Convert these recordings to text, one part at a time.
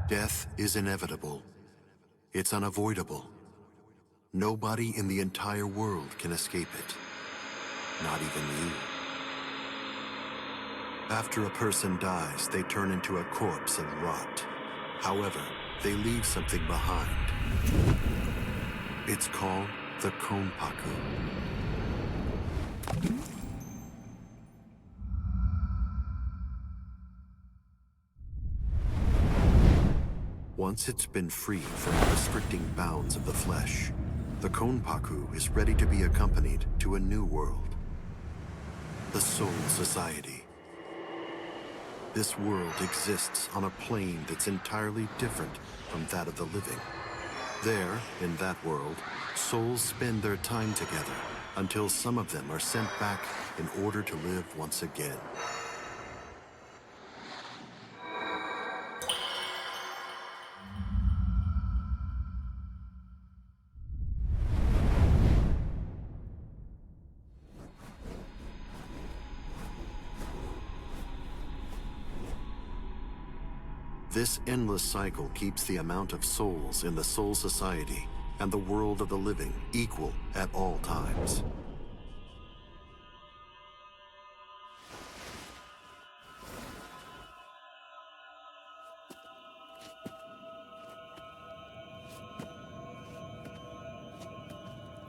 Death is inevitable. It's unavoidable. Nobody in the entire world can escape it. Not even you. After a person dies, they turn into a corpse and rot. However, they leave something behind. It's called the Konpaku. Once it's been freed from the restricting bounds of the flesh, the Konpaku is ready to be accompanied to a new world. The Soul Society. This world exists on a plane that's entirely different from that of the living. There, in that world, souls spend their time together until some of them are sent back in order to live once again. This endless cycle keeps the amount of souls in the Soul Society and the world of the living equal at all times.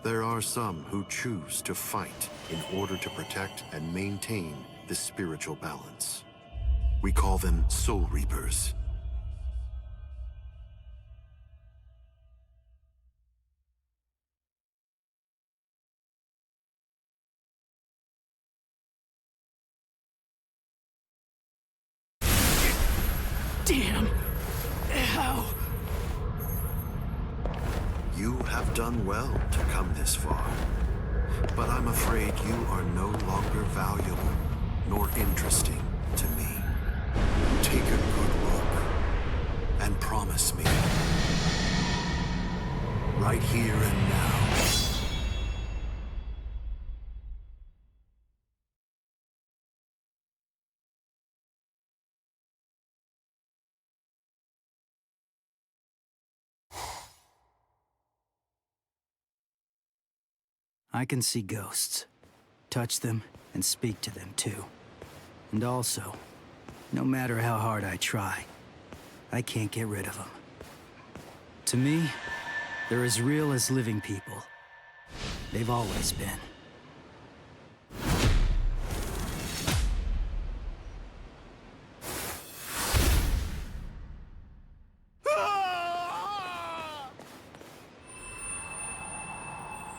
There are some who choose to fight in order to protect and maintain this spiritual balance. We call them Soul Reapers. Damn! How? You have done well to come this far, but I'm afraid you are no longer valuable nor interesting to me. Take a good look and promise me, right here and now, I can see ghosts, touch them, and speak to them too. And also, no matter how hard I try, I can't get rid of them. To me, they're as real as living people. They've always been.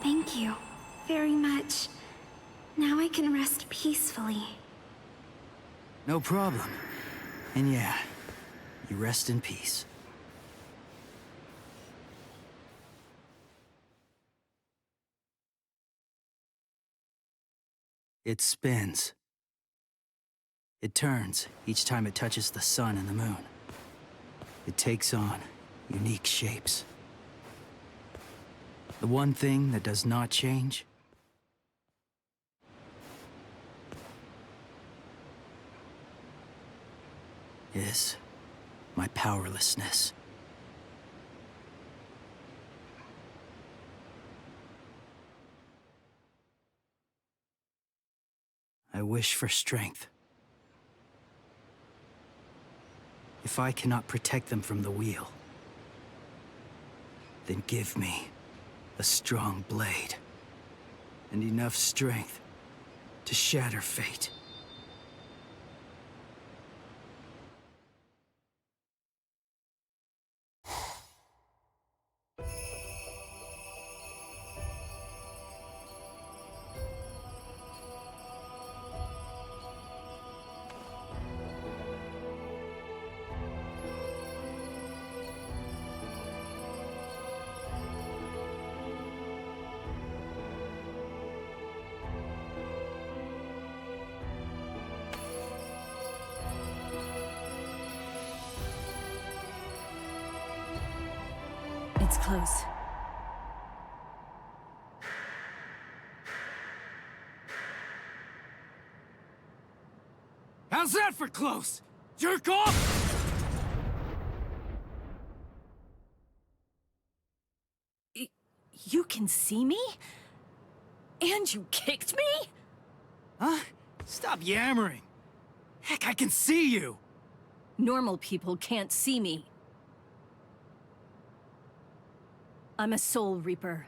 Thank you very much. Now I can rest peacefully. No problem. And yeah, you rest in peace. It spins. It turns each time it touches the sun and the moon. It takes on unique shapes. The one thing that does not change is my powerlessness. I wish for strength. If I cannot protect them from the wheel, then give me a strong blade and enough strength to shatter fate. It's close. How's that for close? Jerk off! can see me? And you kicked me? Huh? Stop yammering. Heck, I can see you! Normal people can't see me. I'm a Soul Reaper.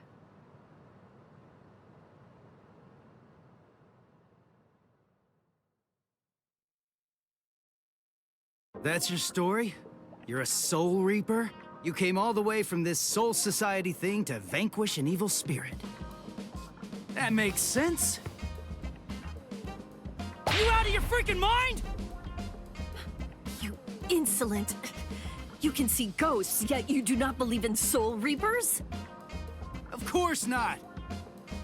That's your story? You're a Soul Reaper? You came all the way from this Soul Society thing to vanquish an evil spirit. That makes sense. You out of your freaking mind? You insolent. You can see ghosts, yet you do not believe in Soul Reapers? Of course not.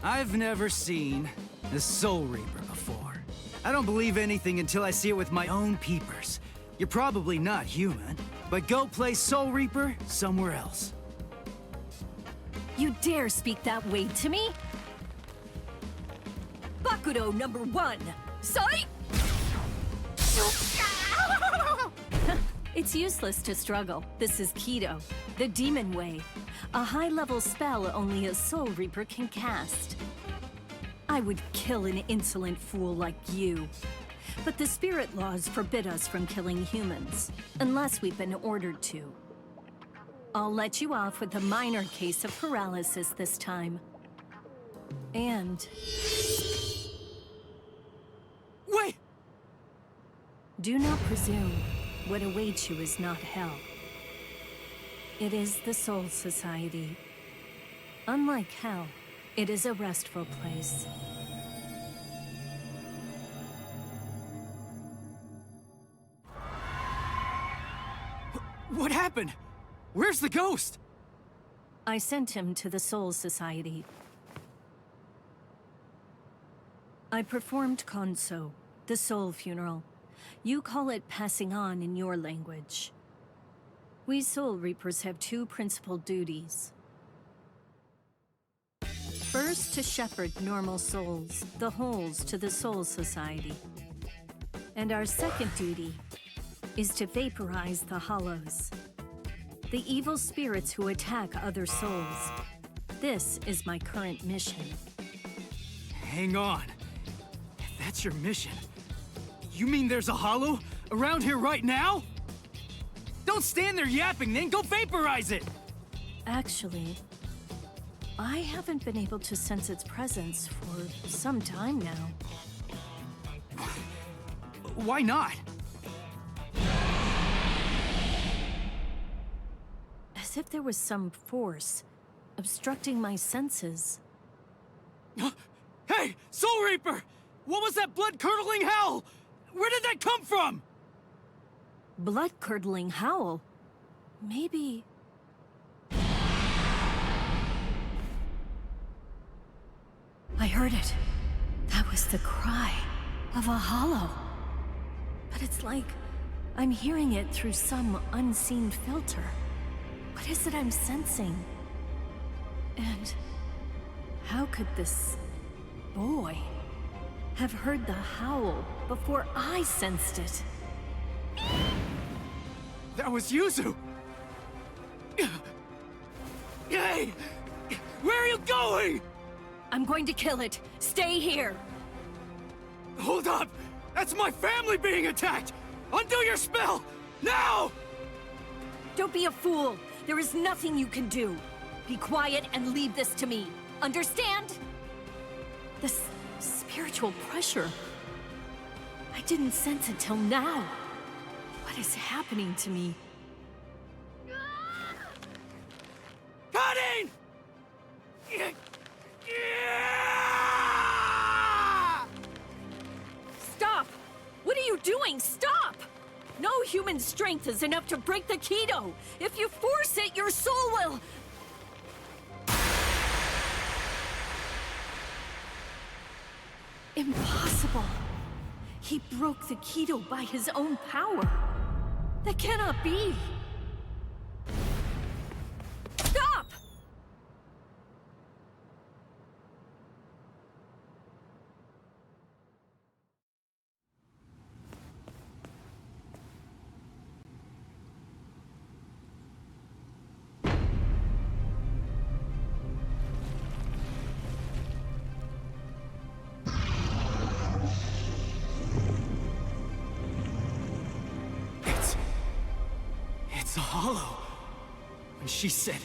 I've never seen a Soul Reaper before. I don't believe anything until I see it with my own peepers. You're probably not human, but go play Soul Reaper somewhere else. You dare speak that way to me? Bakudo number 1. Sai! It's useless to struggle. This is Kido, the demon way. A high-level spell only a Soul Reaper can cast. I would kill an insolent fool like you. But the spirit laws forbid us from killing humans, unless we've been ordered to. I'll let you off with a minor case of paralysis this time. And... Wait! do not presume what awaits you is not hell. It is the Soul Society. Unlike hell, it is a restful place. What happened? Where's the ghost? I sent him to the Soul Society. I performed Konso, the soul funeral. You call it passing on in your language. We Soul Reapers have 2 principal duties. First, to shepherd normal souls, the holes, to the Soul Society. And our second duty is to vaporize the hollows, the evil spirits who attack other souls. This is my current mission. Hang on. If that's your mission, you mean there's a hollow around here right now? Don't stand there yapping, then go vaporize it! Actually, I haven't been able to sense its presence for some time now. Why not? As if there was some force obstructing my senses. Hey, Soul Reaper! What was that blood-curdling howl? Where did that come from? Blood-curdling howl? Maybe... I heard it. That was the cry of a hollow. But it's like I'm hearing it through some unseen filter. What is it I'm sensing? And how could this boy have heard the howl before I sensed it? That was Yuzu! Hey! Where are you going? I'm going to kill it. Stay here. Hold up! That's my family being attacked! Undo your spell! Now! Don't be a fool. There is nothing you can do. Be quiet and leave this to me. Understand? This spiritual pressure. I didn't sense it till now. What is happening to me? Cutting! Stop! What are you doing? Stop! No human strength is enough to break the Kido. If you force it, your soul will... Impossible. He broke the Kido by his own power. That cannot be. Stop! hollow. When she said,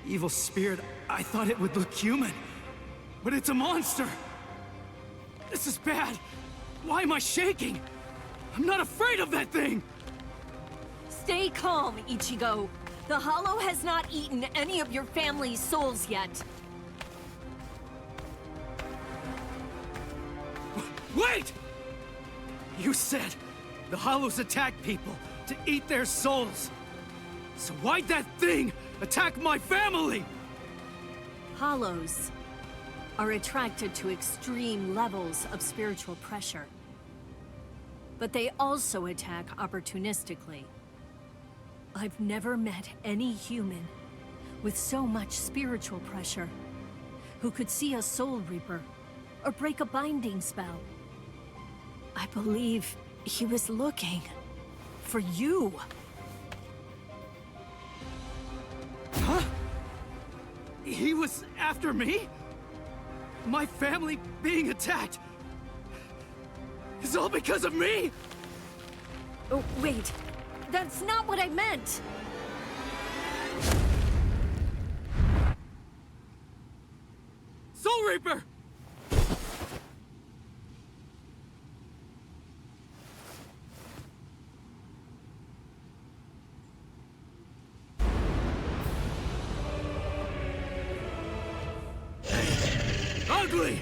evil spirit, I thought it would look human. But it's a monster! This is bad! Why am I shaking? I'm not afraid of that thing! Stay calm, Ichigo. The Hollow has not eaten any of your family's souls yet. Wait! You said the Hollows attack people to eat their souls. So why'd that thing attack my family? Hollows are attracted to extreme levels of spiritual pressure. But they also attack opportunistically. I've never met any human with so much spiritual pressure who could see a Soul Reaper or break a binding spell. I believe he was looking for you. Huh? He was after me? My family being attacked is all because of me? Oh, wait. That's not what I meant! Soul Reaper! Ugly!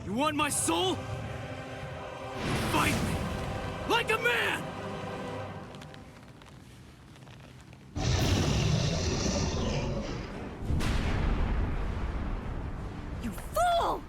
You want my soul? Fight me! Like a man! You fool!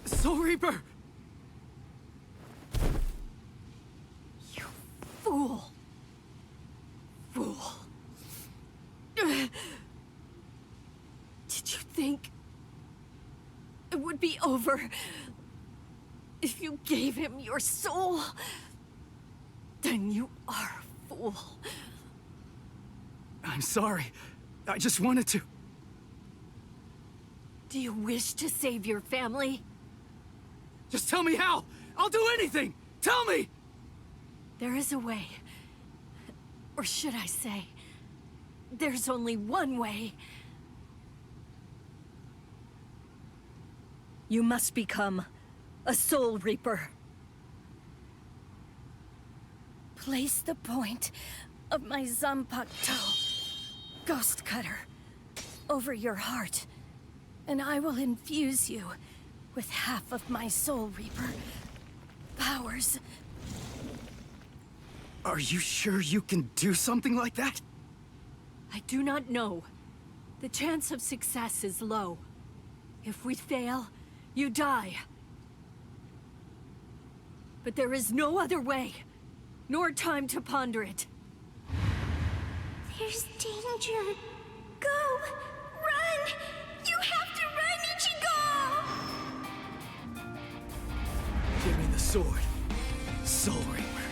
Soul Reaper! You fool! Fool. Did you think it would be over if you gave him your soul? Then you are a fool. I'm sorry. I just wanted to... Do you wish to save your family? Just tell me how! I'll do anything! Tell me! There is a way. Or should I say, there's only one way. You must become a Soul Reaper. Place the point of my Zanpakuto, Ghost Cutter, over your heart, and I will infuse you with half of my Soul Reaper powers. Are you sure you can do something like that? I do not know. The chance of success is low. If we fail, you die. But there is no other way, nor time to ponder it. There's danger. Go! Run! You have to run, Ichigo! Give me the sword, Soul Reaper.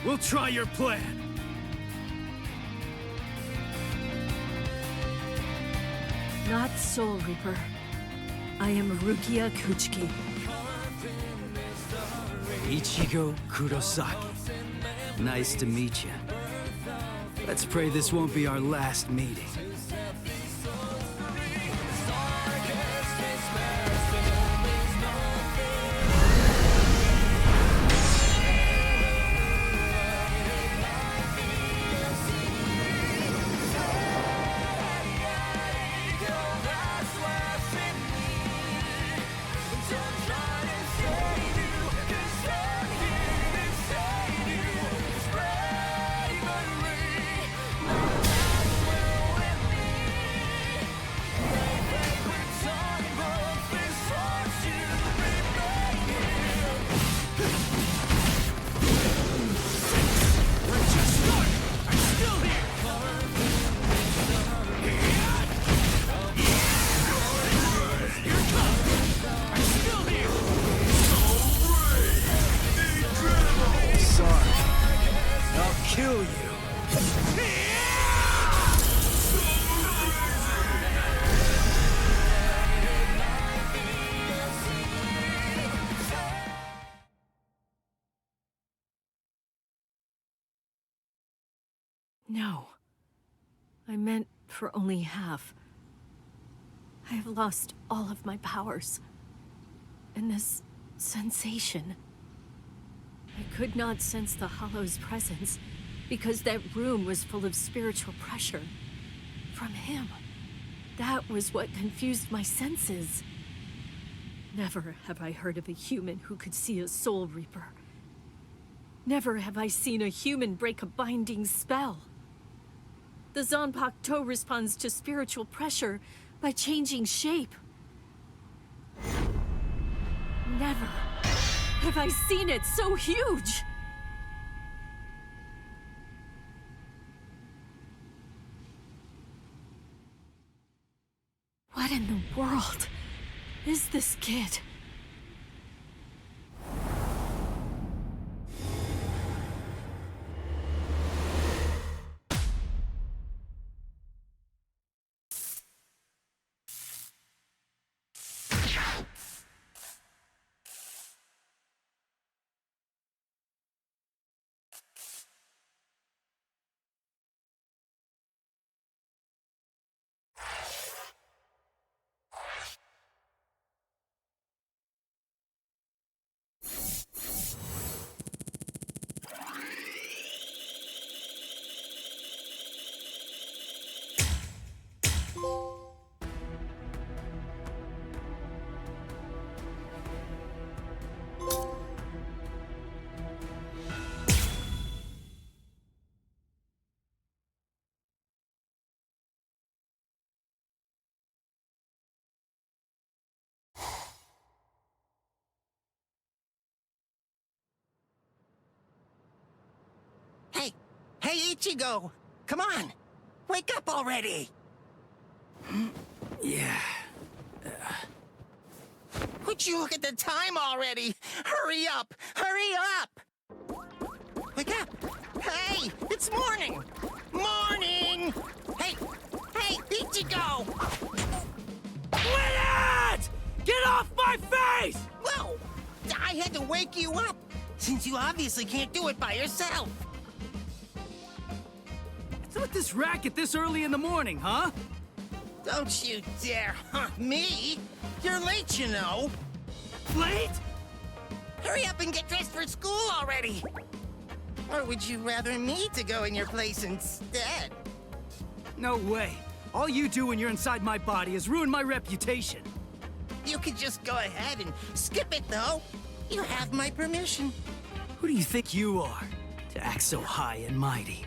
We'll try your plan. Not Soul Reaper. I am Rukia Kuchiki. Ichigo Kurosaki. Nice to meet you. Let's pray this won't be our last meeting. No. I meant for only half. I have lost all of my powers. And this sensation. I could not sense the Hollow's presence because that room was full of spiritual pressure. From him. That was what confused my senses. Never have I heard of a human who could see a Soul Reaper. Never have I seen a human break a binding spell. The Zanpakuto responds to spiritual pressure by changing shape. Never have I seen it so huge! What in the world is this kid? Hey, Ichigo! Come on! Wake up already! Yeah. Would you look at the time already? Hurry up! Hurry up! Wake up! Hey! It's morning! Morning! Hey! Hey, Ichigo! Quit it! Get off my face! Whoa! I had to wake you up, since you obviously can't do it by yourself. What's with this racket this early in the morning, huh? Don't you dare hunt me! You're late, you know! Late? Hurry up and get dressed for school already! Or would you rather me to go in your place instead? No way. All you do when you're inside my body is ruin my reputation. You could just go ahead and skip it, though. You have my permission. Who do you think you are, to act so high and mighty?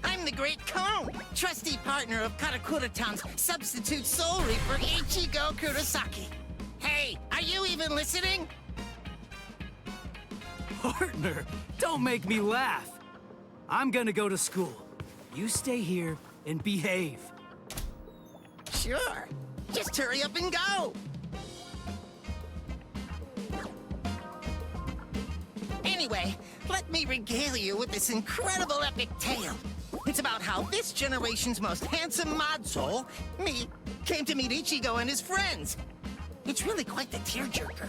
I'm the Great Cone, trusty partner of Karakura-tan's substitute Soul Reaper Ichigo Kurosaki. Hey, are you even listening? Partner, don't make me laugh. I'm gonna go to school. You stay here and behave. Sure. Just hurry up and go. Anyway, let me regale you with this incredible epic tale. It's about how this generation's most handsome mod soul, me, came to meet Ichigo and his friends. It's really quite the tearjerker.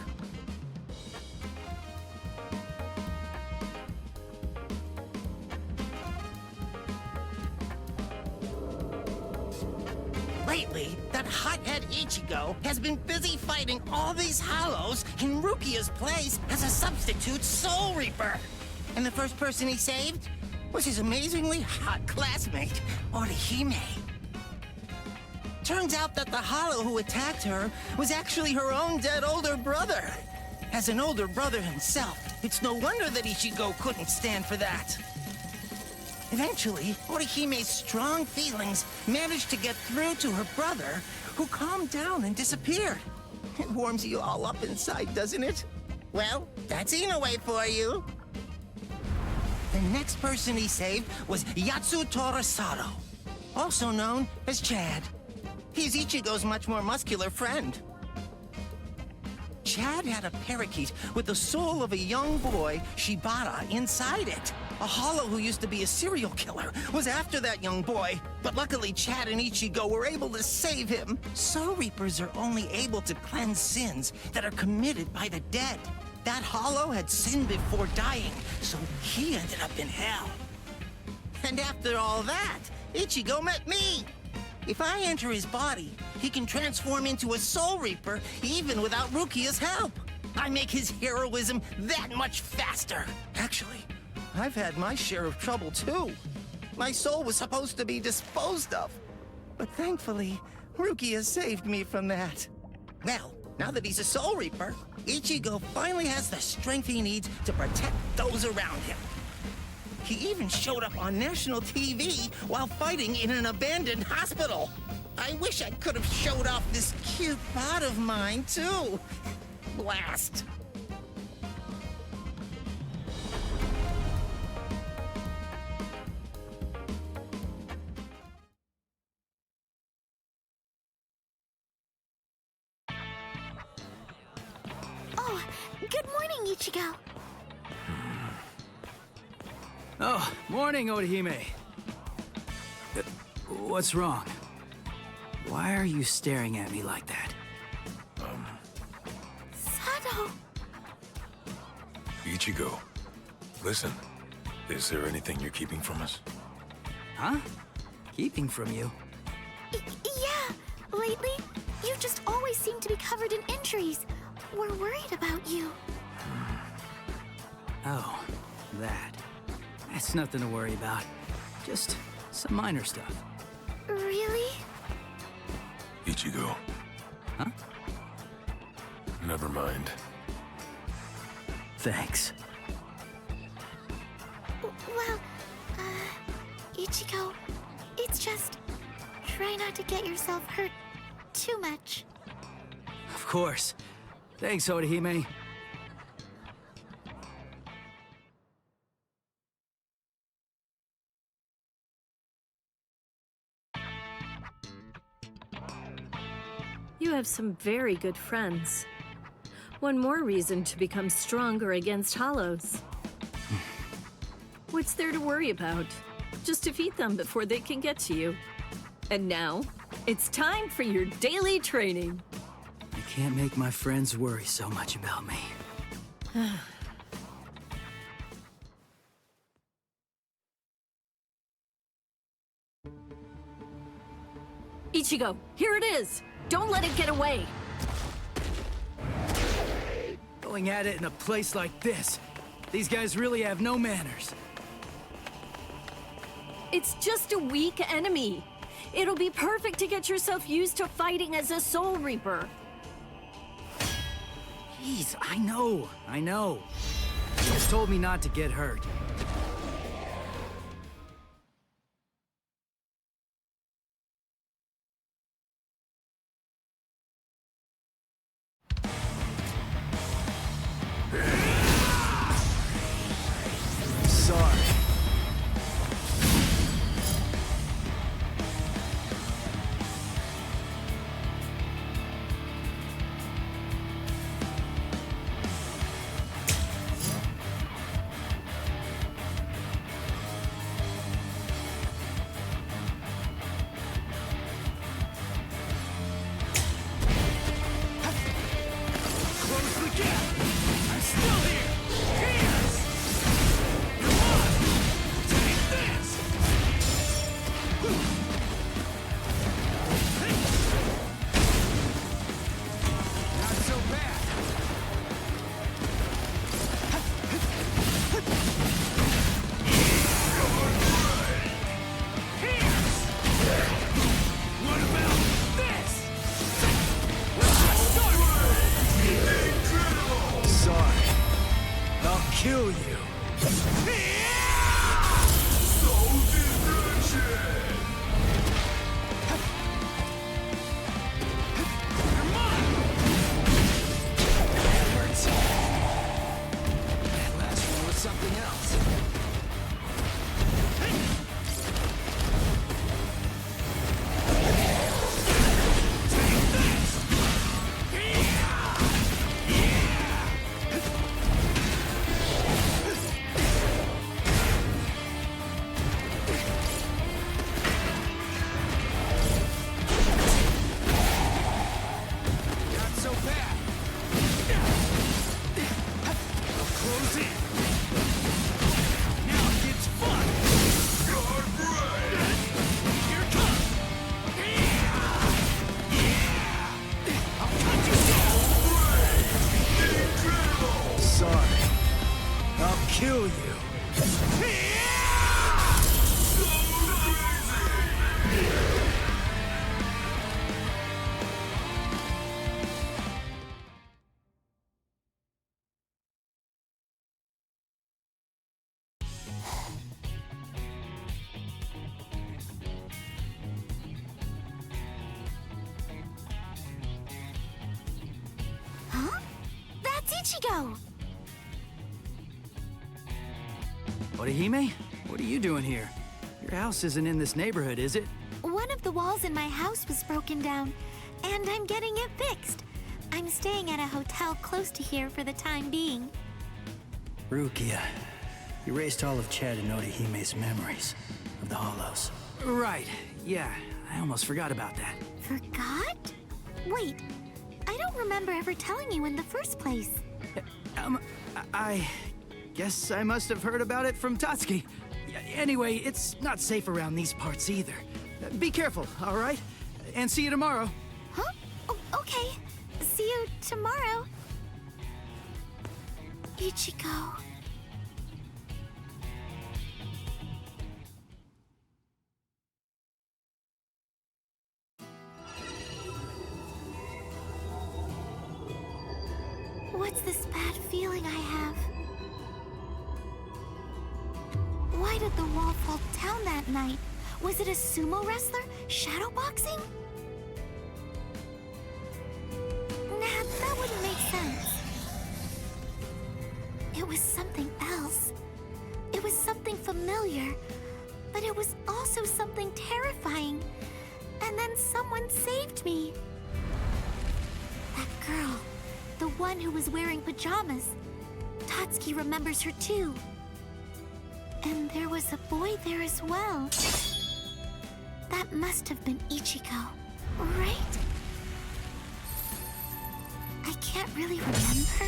Lately, that hothead Ichigo has been busy fighting all these Hollows in Rukia's place as a substitute Soul Reaper. And the first person he saved was his amazingly hot classmate, Orihime. Turns out that the Hollow who attacked her was actually her own dead older brother. As an older brother himself, it's no wonder that Ichigo couldn't stand for that. Eventually, Orihime's strong feelings managed to get through to her brother, who calmed down and disappeared. It warms you all up inside, doesn't it? Well, that's Inoue for you. The next person he saved was Yatsu Torasado, also known as Chad. He's Ichigo's much more muscular friend. Chad had a parakeet with the soul of a young boy, Shibata, inside it. A Hollow who used to be a serial killer was after that young boy, but luckily Chad and Ichigo were able to save him. Soul Reapers are only able to cleanse sins that are committed by the dead. That Hollow had sinned before dying, so he ended up in hell. And after all that, Ichigo met me. If I enter his body, he can transform into a Soul Reaper even without Rukia's help. I make his heroism that much faster. Actually, I've had my share of trouble too. My soul was supposed to be disposed of. But thankfully, Rukia saved me from that. Well, now that he's a Soul Reaper, Ichigo finally has the strength he needs to protect those around him. He even showed up on national TV while fighting in an abandoned hospital. I wish I could have showed off this cute bod of mine, too. Blast. Oh, good morning, Ichigo. Oh, morning, Orihime. What's wrong? Why are you staring at me like that? Sado. Ichigo, listen. Is there anything you're keeping from us? Huh? Keeping from you? Yeah, lately, you just always seem to be covered in injuries. We're worried about you. Oh, that. That's nothing to worry about. Just some minor stuff. Really? Ichigo. Huh? Never mind. Thanks. Well, Ichigo, it's just... try not to get yourself hurt too much. Of course. Thanks, Orihime. You have some very good friends. One more reason to become stronger against Hollows. What's there to worry about? Just defeat them before they can get to you. And now, it's time for your daily training. I can't make my friends worry so much about me. Ichigo, here it is! Don't let it get away! Going at it in a place like this. These guys really have no manners. It's just a weak enemy. It'll be perfect to get yourself used to fighting as a Soul Reaper. Jeez, I know. You just told me not to get hurt. Sorry. Close the gap! I'm still here! Yes! Come on! Take this! Not so bad! Here's! What about this? Let's start! Sorry. I'll kill you. Ichigo! Orihime? What are you doing here? Your house isn't in this neighborhood, is it? One of the walls in my house was broken down, and I'm getting it fixed. I'm staying at a hotel close to here for the time being. Rukia, you erased all of Chad and Orihime's memories of the Hollows. Right, yeah, I almost forgot about that. Forgot? Wait, I don't remember ever telling you in the first place. I guess I must have heard about it from Tatsuki. Anyway, it's not safe around these parts either. Be careful, all right? And see you tomorrow. Huh? Oh, okay. See you tomorrow. Ichigo. What's this bad feeling I have? Why did the wall fall down that night? Was it a sumo wrestler shadowboxing? Nah, that wouldn't make sense. It was something else. It was something familiar, but it was also something terrifying. And then someone saved me. That girl, the one who was wearing pajamas. Tatsuki remembers her too. And there was a boy there as well. That must have been Ichigo, right? I can't really remember,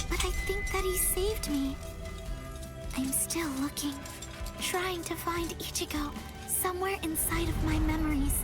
but I think that he saved me. I'm still looking, trying to find Ichigo somewhere inside of my memories.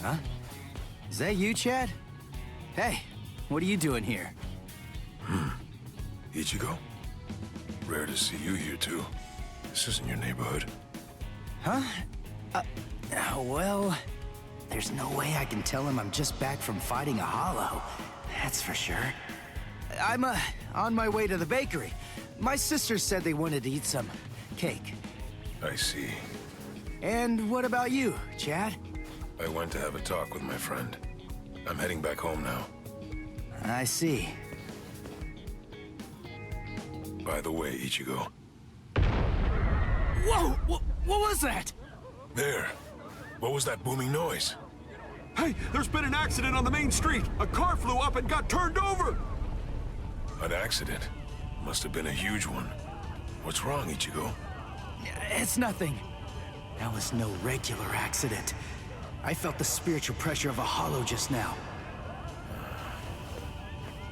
Huh? Is that you, Chad? Hey, what are you doing here? Ichigo? Rare to see you here, too. This isn't your neighborhood. Huh? Well, there's no way I can tell him I'm just back from fighting a hollow. That's for sure. I'm, on my way to the bakery. My sisters said they wanted to eat some cake. I see. And what about you, Chad? I went to have a talk with my friend. I'm heading back home now. I see. By the way, Ichigo. Whoa! What was that? There. What was that booming noise? Hey, there's been an accident on the main street. A car flew up and got turned over. An accident? Must have been a huge one. What's wrong, Ichigo? It's nothing. That was no regular accident. I felt the spiritual pressure of a hollow just now.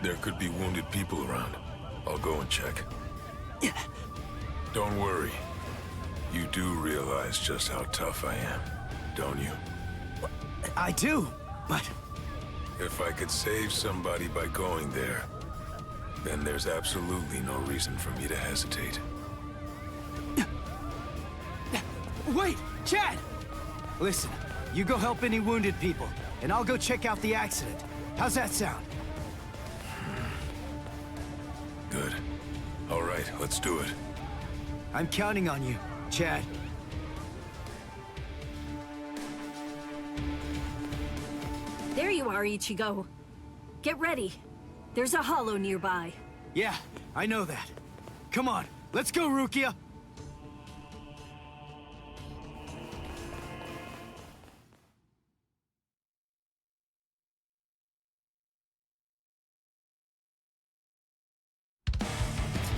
There could be wounded people around. I'll go and check. Don't worry. You do realize just how tough I am, don't you? I do, but... If I could save somebody by going there, then there's absolutely no reason for me to hesitate. Wait, Chad! Listen, you go help any wounded people, and I'll go check out the accident. How's that sound? Good. All right, let's do it. I'm counting on you, Chad. There you are, Ichigo. Get ready. There's a hollow nearby. Yeah, I know that. Come on, let's go, Rukia!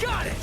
Got it!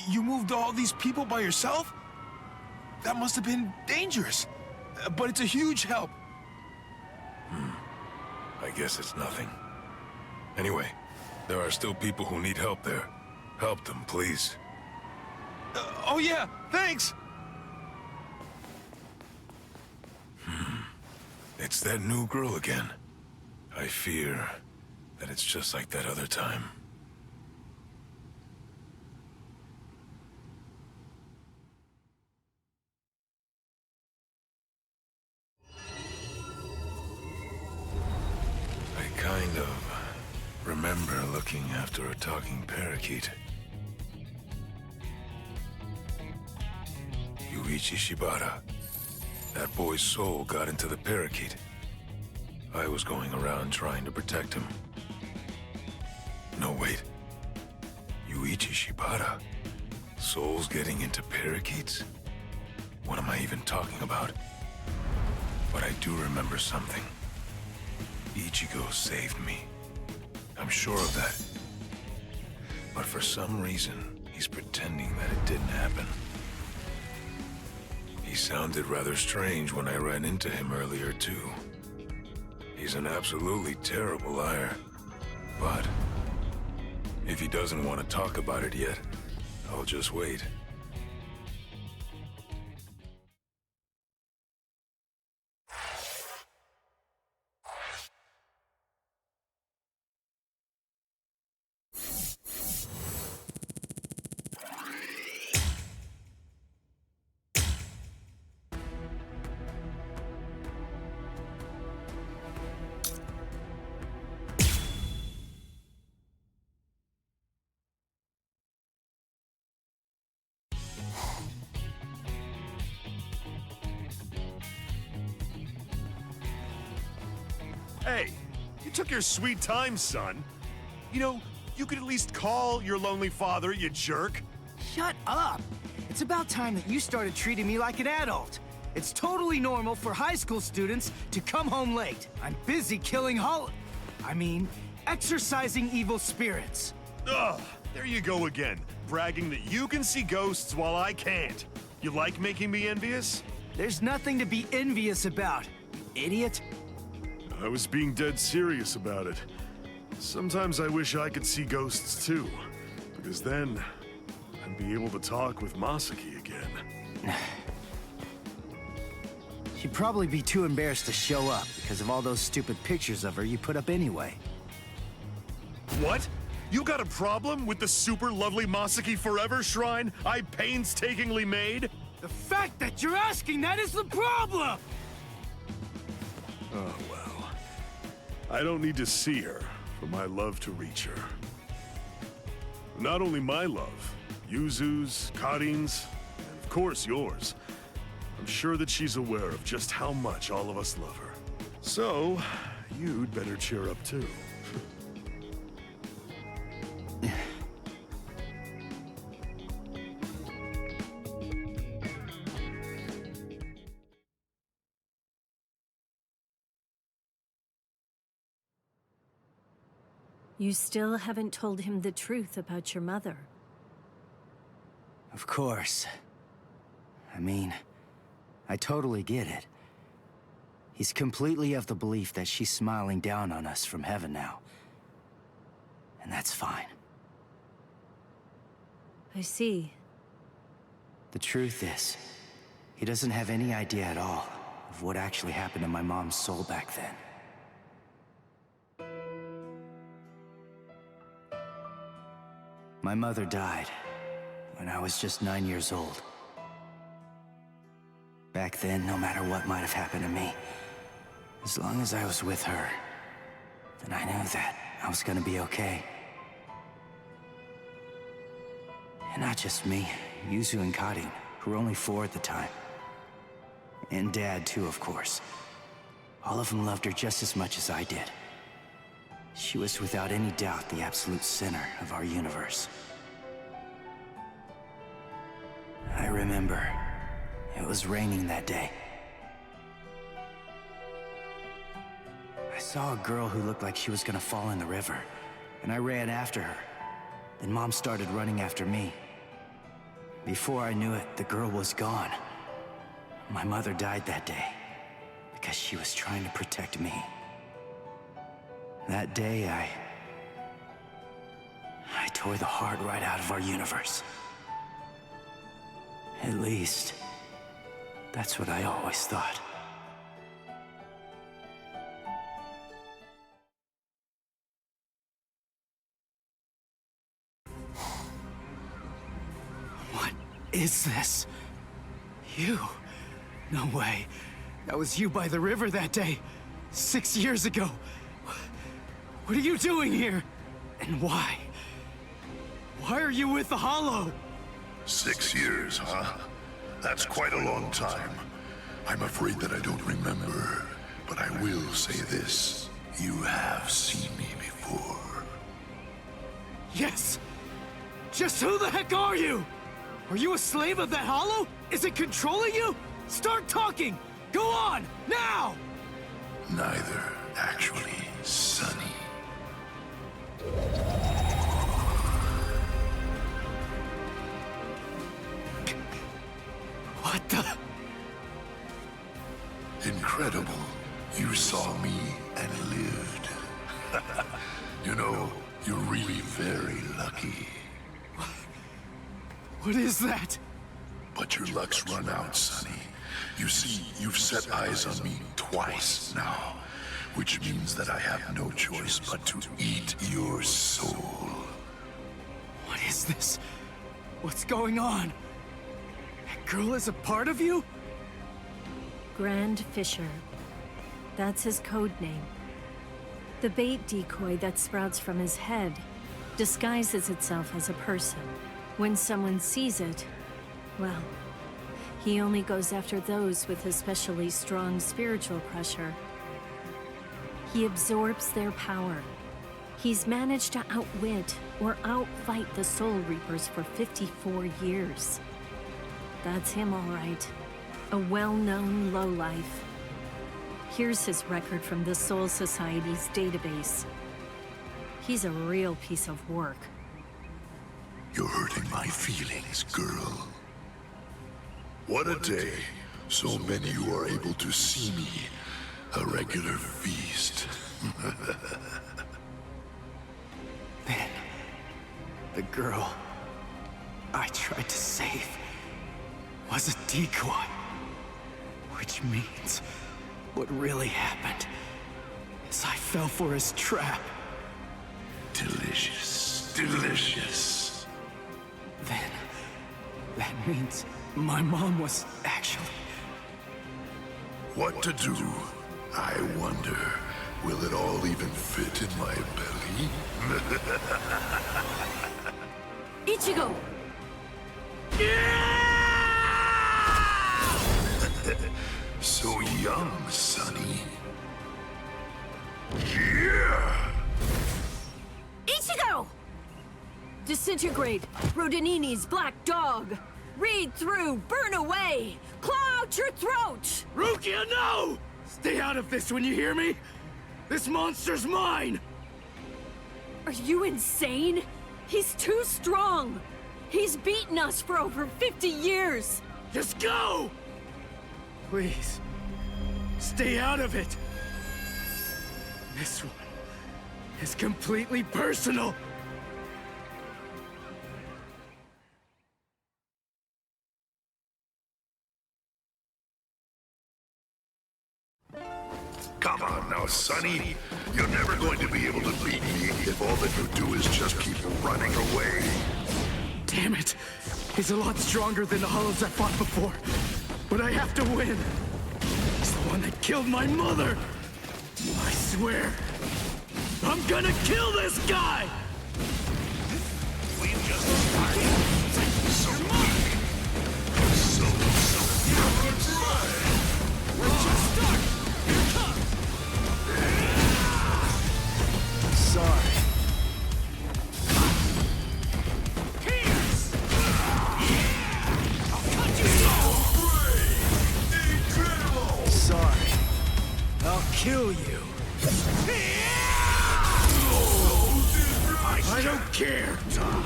You moved all these people by yourself? That must have been dangerous. But it's a huge help. I guess it's nothing. Anyway, there are still people who need help there. Help them, please. Oh yeah, thanks! It's that new girl again. I fear that it's just like that other time. I kind of remember looking after a talking parakeet. Yuichi Shibata. That boy's soul got into the parakeet. I was going around trying to protect him. No, wait. Yuichi Shibata? Souls getting into parakeets? What am I even talking about? But I do remember something. Ichigo saved me. I'm sure of that. But for some reason, he's pretending that it didn't happen. He sounded rather strange when I ran into him earlier, too. He's an absolutely terrible liar. But if he doesn't want to talk about it yet, I'll just wait. Hey, you took your sweet time, son. You know, you could at least call your lonely father, you jerk. Shut up! It's about time that you started treating me like an adult. It's totally normal for high school students to come home late. I'm busy killing exorcising evil spirits. Ugh, there you go again, bragging that you can see ghosts while I can't. You like making me envious? There's nothing to be envious about, you idiot. I was being dead serious about it. Sometimes I wish I could see ghosts too, because then I'd be able to talk with Masaki again. She'd probably be too embarrassed to show up because of all those stupid pictures of her you put up anyway. What? You got a problem with the super lovely Masaki Forever shrine I painstakingly made? The fact that you're asking that is the problem! Oh well. I don't need to see her for my love to reach her. Not only my love, Yuzu's, Karin's, and of course yours. I'm sure that she's aware of just how much all of us love her. So, you'd better cheer up too. You still haven't told him the truth about your mother. Of course. I totally get it. He's completely of the belief that she's smiling down on us from heaven now. And that's fine. I see. The truth is, he doesn't have any idea at all of what actually happened to my mom's soul back then. My mother died when I was just 9 years old. Back then, no matter what might have happened to me, as long as I was with her, then I knew that I was gonna be okay. And not just me, Yuzu and Karin, who were only 4 at the time. And Dad, too, of course. All of them loved her just as much as I did. She was without any doubt the absolute center of our universe. I remember, it was raining that day. I saw a girl who looked like she was gonna fall in the river, and I ran after her. Then Mom started running after me. Before I knew it, the girl was gone. My mother died that day because she was trying to protect me. That day, I tore the heart right out of our universe. At least, that's what I always thought. What is this? You? No way. That was you by the river that day. 6 years ago. What are you doing here? And why? Why are you with the Hollow? 6 years, huh? That's quite a long time. I'm afraid that I don't remember, but I will say this. You have seen me before. Yes! Just who the heck are you? Are you a slave of that Hollow? Is it controlling you? Start talking! Go on, now! Neither, actually, Sonny. What the? Incredible. You saw me and lived. You know, you're really very lucky. What is that? But your luck's run out, Sonny. You see, you've set eyes on me twice now, which means that I have no choice but to eat your soul. What is this? What's going on? That girl is a part of you? Grand Fisher. That's his code name. The bait decoy that sprouts from his head disguises itself as a person. When someone sees it, well, he only goes after those with especially strong spiritual pressure. He absorbs their power. He's managed to outwit or outfight the Soul Reapers for 54 years. That's him, all right. A well-known lowlife. Here's his record from the Soul Society's database. He's a real piece of work. You're hurting my feelings, girl. What a day. So many who are able to see me. A regular feast. Then, the girl I tried to save was a decoy. Which means what really happened is I fell for his trap. Delicious. Delicious. Then, that means my mom was actually... What to do? I wonder, will it all even fit in my belly? Ichigo! So young, Sonny. Yeah! Ichigo! Disintegrate, Rodinini's black dog. Read through, burn away, claw out your throat! Rukia, no! Stay out of this when you hear me! This monster's mine! Are you insane? He's too strong! He's beaten us for over 50 years! Just go! Please, stay out of it! This one is completely personal! Come on now, Sonny. You're never going to be able to beat me if all that you do is just keep running away. Damn it! He's a lot stronger than the Hollows I fought before. But I have to win! He's the one that killed my mother! I swear, I'm gonna kill this guy! We've just started. So weak. So We're just starting! Here comes! Sorry. Pierce! I'll cut you incredible! Sorry. I'll kill you. I don't care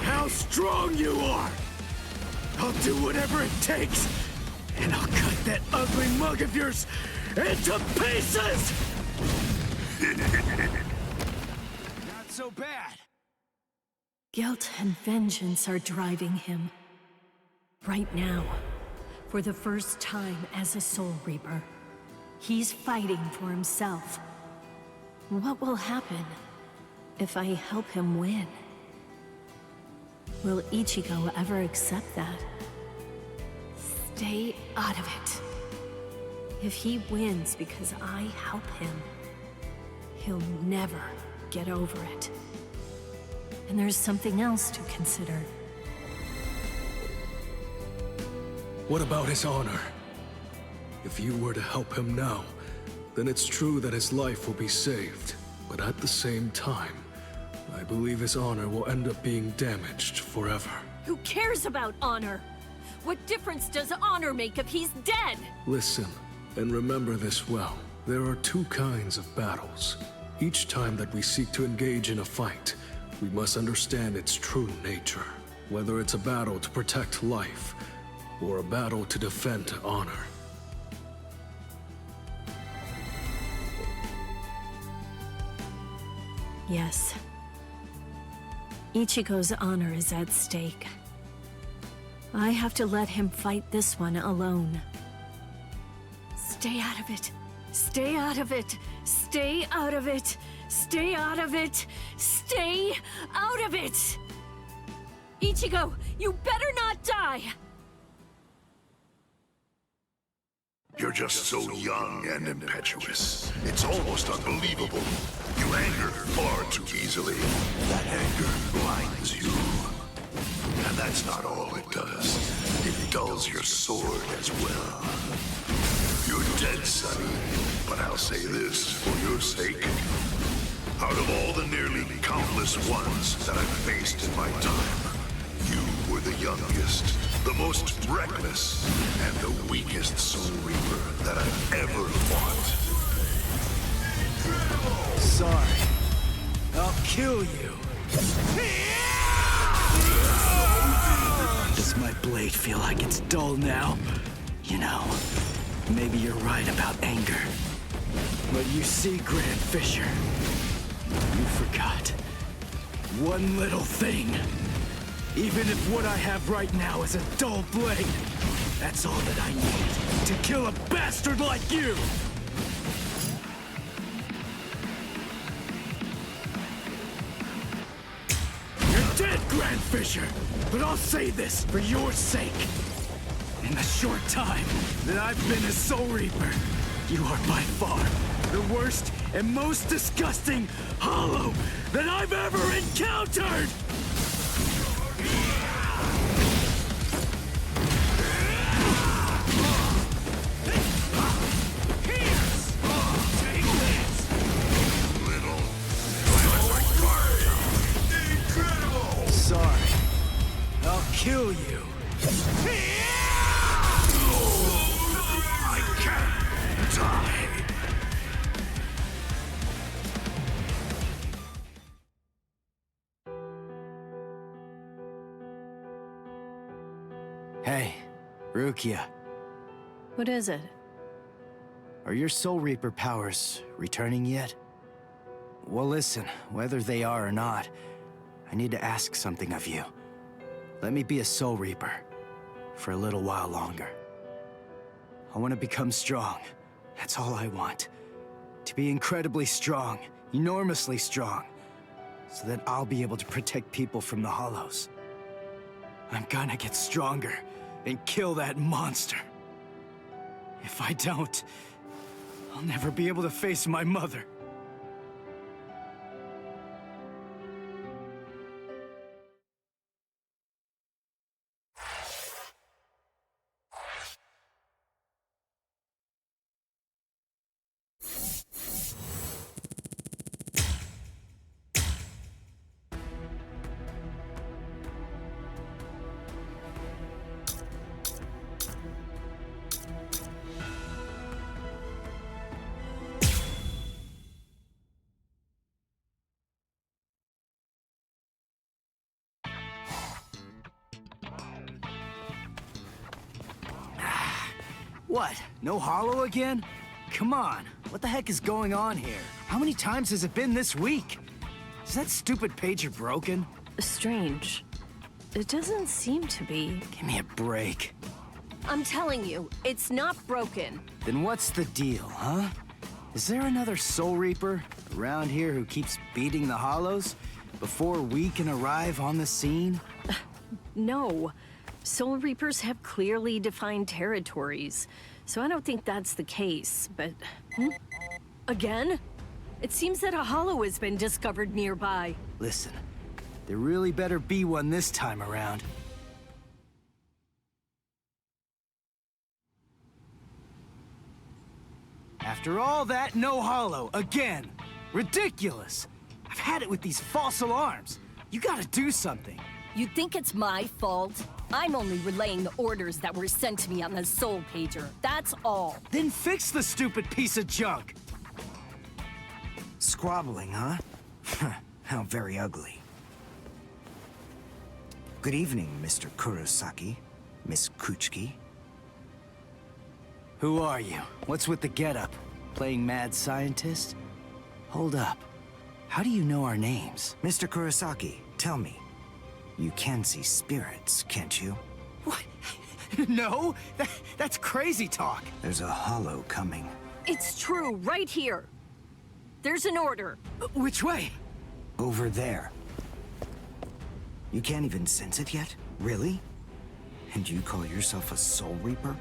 how strong you are. I'll do whatever it takes, and I'll cut that ugly mug of yours into pieces! Not so bad. Guilt and vengeance are driving him. Right now, for the first time as a Soul Reaper, he's fighting for himself. What will happen if I help him win? Will Ichigo ever accept that? Stay out of it. If he wins because I help him, he'll never get over it. And there's something else to consider. What about his honor? If you were to help him now, then it's true that his life will be saved. But at the same time, I believe his honor will end up being damaged forever. Who cares about honor? What difference does honor make if he's dead? Listen, and remember this well. There are two kinds of battles. Each time that we seek to engage in a fight, we must understand its true nature. Whether it's a battle to protect life, or a battle to defend honor. Yes. Ichigo's honor is at stake. I have to let him fight this one alone. Stay out of it. Stay out of it. Stay out of it. Stay out of it. Stay out of it! Ichigo, you better not die! You're just so young and impetuous. It's almost unbelievable. You anger far too easily. That anger blinds you. And that's not all it does. It dulls your sword as well. You're dead, Sonny. But I'll say this for your sake. Out of all the nearly countless ones that I've faced in my time, you were the youngest, the most reckless, and the weakest Soul Reaper that I've ever fought. Sorry. I'll kill you. Does my blade feel like it's dull now? You know, maybe you're right about anger. But you see, Grand Fisher, you forgot one little thing. Even if what I have right now is a dull blade, that's all that I need to kill a bastard like you! You're dead, Grand Fisher! But I'll say this for your sake. In the short time that I've been a Soul Reaper, you are by far the worst and most disgusting hollow that I've ever encountered! Sorry. I'll kill you. I can't die. Hey, Rukia. What is it? Are your Soul Reaper powers returning yet? Well, listen, whether they are or not, I need to ask something of you. Let me be a Soul Reaper for a little while longer. I want to become strong. That's all I want. To be incredibly strong, enormously strong, so that I'll be able to protect people from the Hollows. I'm gonna get stronger and kill that monster. If I don't, I'll never be able to face my mother. What? No hollow again? Come on, what the heck is going on here? How many times has it been this week? Is that stupid pager broken? Strange. It doesn't seem to be. Give me a break. I'm telling you, it's not broken. Then what's the deal, huh? Is there another Soul Reaper around here who keeps beating the hollows before we can arrive on the scene? No. Soul Reapers have clearly defined territories, so I don't think that's the case, but... Again? It seems that a hollow has been discovered nearby. Listen, there really better be one this time around. After all that, no hollow, again. Ridiculous. I've had it with these false alarms. You gotta do something. You think it's my fault? I'm only relaying the orders that were sent to me on the Soul Pager. That's all. Then fix the stupid piece of junk. Squabbling, huh? How very ugly. Good evening, Mr. Kurosaki, Miss Kuchiki. Who are you? What's with the getup? Playing mad scientist? Hold up. How do you know our names? Mr. Kurosaki, tell me. You can see spirits, can't you? What? No? That's crazy talk. There's a hollow coming. It's true, right here. There's an order. Which way? Over there. You can't even sense it yet? Really? And you call yourself a Soul Reaper?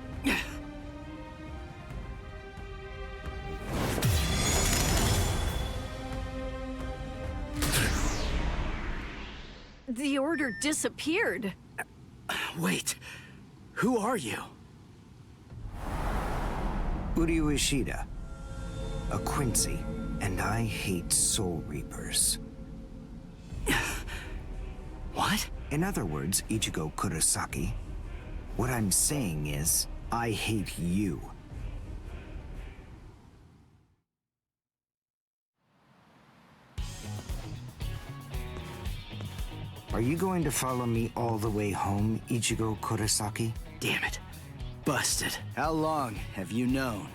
The order disappeared. Wait, who are you? Uryu Ishida, a Quincy, and I hate Soul Reapers. What? In other words, Ichigo Kurosaki, what I'm saying is, I hate you. Are you going to follow me all the way home, Ichigo Kurosaki? Damn it. Busted. How long have you known?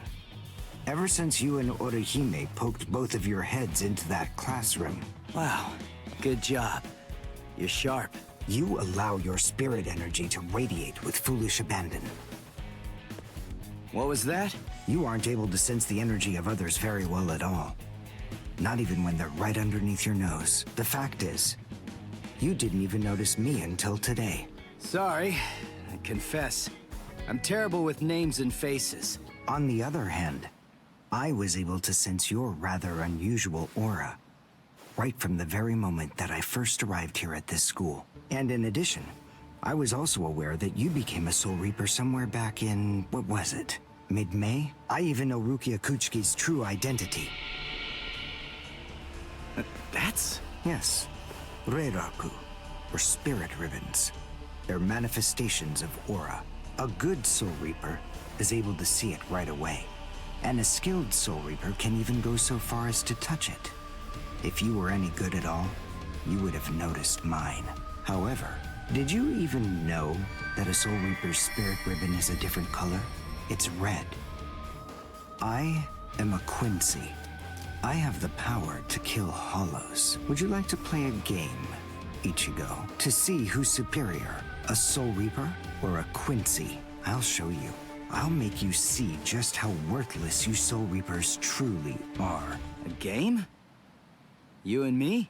Ever since you and Orihime poked both of your heads into that classroom. Wow, good job. You're sharp. You allow your spirit energy to radiate with foolish abandon. What was that? You aren't able to sense the energy of others very well at all. Not even when they're right underneath your nose. The fact is, you didn't even notice me until today. Sorry, I confess. I'm terrible with names and faces. On the other hand, I was able to sense your rather unusual aura, right from the very moment that I first arrived here at this school. And in addition, I was also aware that you became a Soul Reaper somewhere back in, what was it? Mid-May? I even know Rukia Kuchiki's true identity. That's... Yes. Reiraku, or spirit ribbons. They're manifestations of aura. A good Soul Reaper is able to see it right away. And a skilled Soul Reaper can even go so far as to touch it. If you were any good at all, you would have noticed mine. However, did you even know that a Soul Reaper's spirit ribbon is a different color? It's red. I am a Quincy. I have the power to kill hollows. Would you like to play a game, Ichigo? To see who's superior, a Soul Reaper or a Quincy? I'll show you. I'll make you see just how worthless you Soul Reapers truly are. A game? You and me?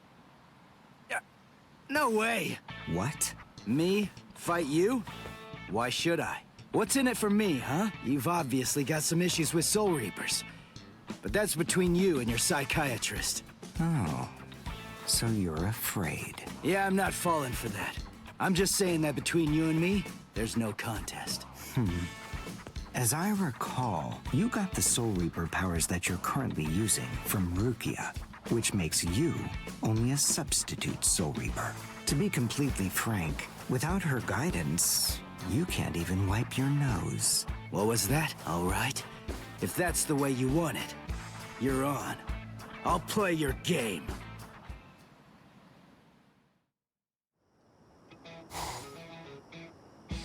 No way! What? Me? Fight you? Why should I? What's in it for me, huh? You've obviously got some issues with Soul Reapers. But that's between you and your psychiatrist. Oh, so you're afraid. Yeah, I'm not falling for that. I'm just saying that between you and me, there's no contest. As I recall, you got the Soul Reaper powers that you're currently using from Rukia, which makes you only a substitute Soul Reaper. To be completely frank, without her guidance, you can't even wipe your nose. What was that? All right. If that's the way you want it, you're on. I'll play your game.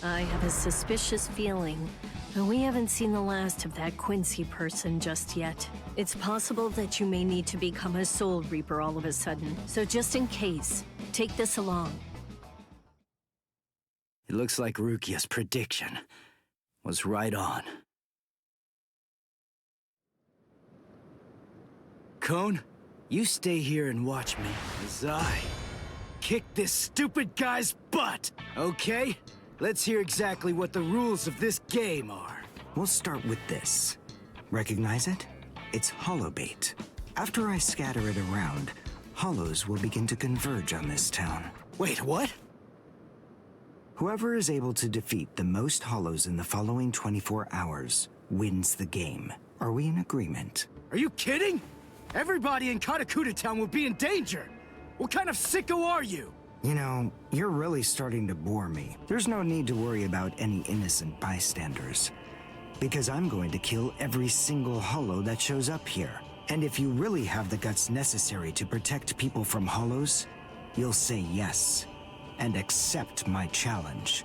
I have a suspicious feeling But we haven't seen the last of that Quincy person just yet. It's possible that you may need to become a Soul Reaper all of a sudden. So just in case, take this along. It looks like Rukia's prediction was right on. Cone, you stay here and watch me as I kick this stupid guy's butt, okay? Let's hear exactly what the rules of this game are. We'll start with this. Recognize it? It's hollow bait. After I scatter it around, hollows will begin to converge on this town. Wait, what? Whoever is able to defeat the most hollows in the following 24 hours wins the game. Are we in agreement? Are you kidding? Everybody in Katakuta Town will be in danger. What kind of sicko are you? You know, you're really starting to bore me. There's no need to worry about any innocent bystanders. Because I'm going to kill every single hollow that shows up here. And if you really have the guts necessary to protect people from hollows, you'll say yes, and accept my challenge.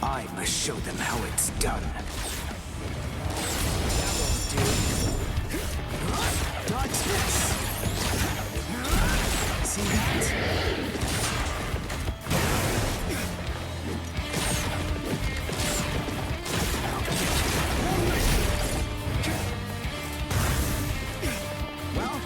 I must show them how it's done. Dodge this! See that? Well...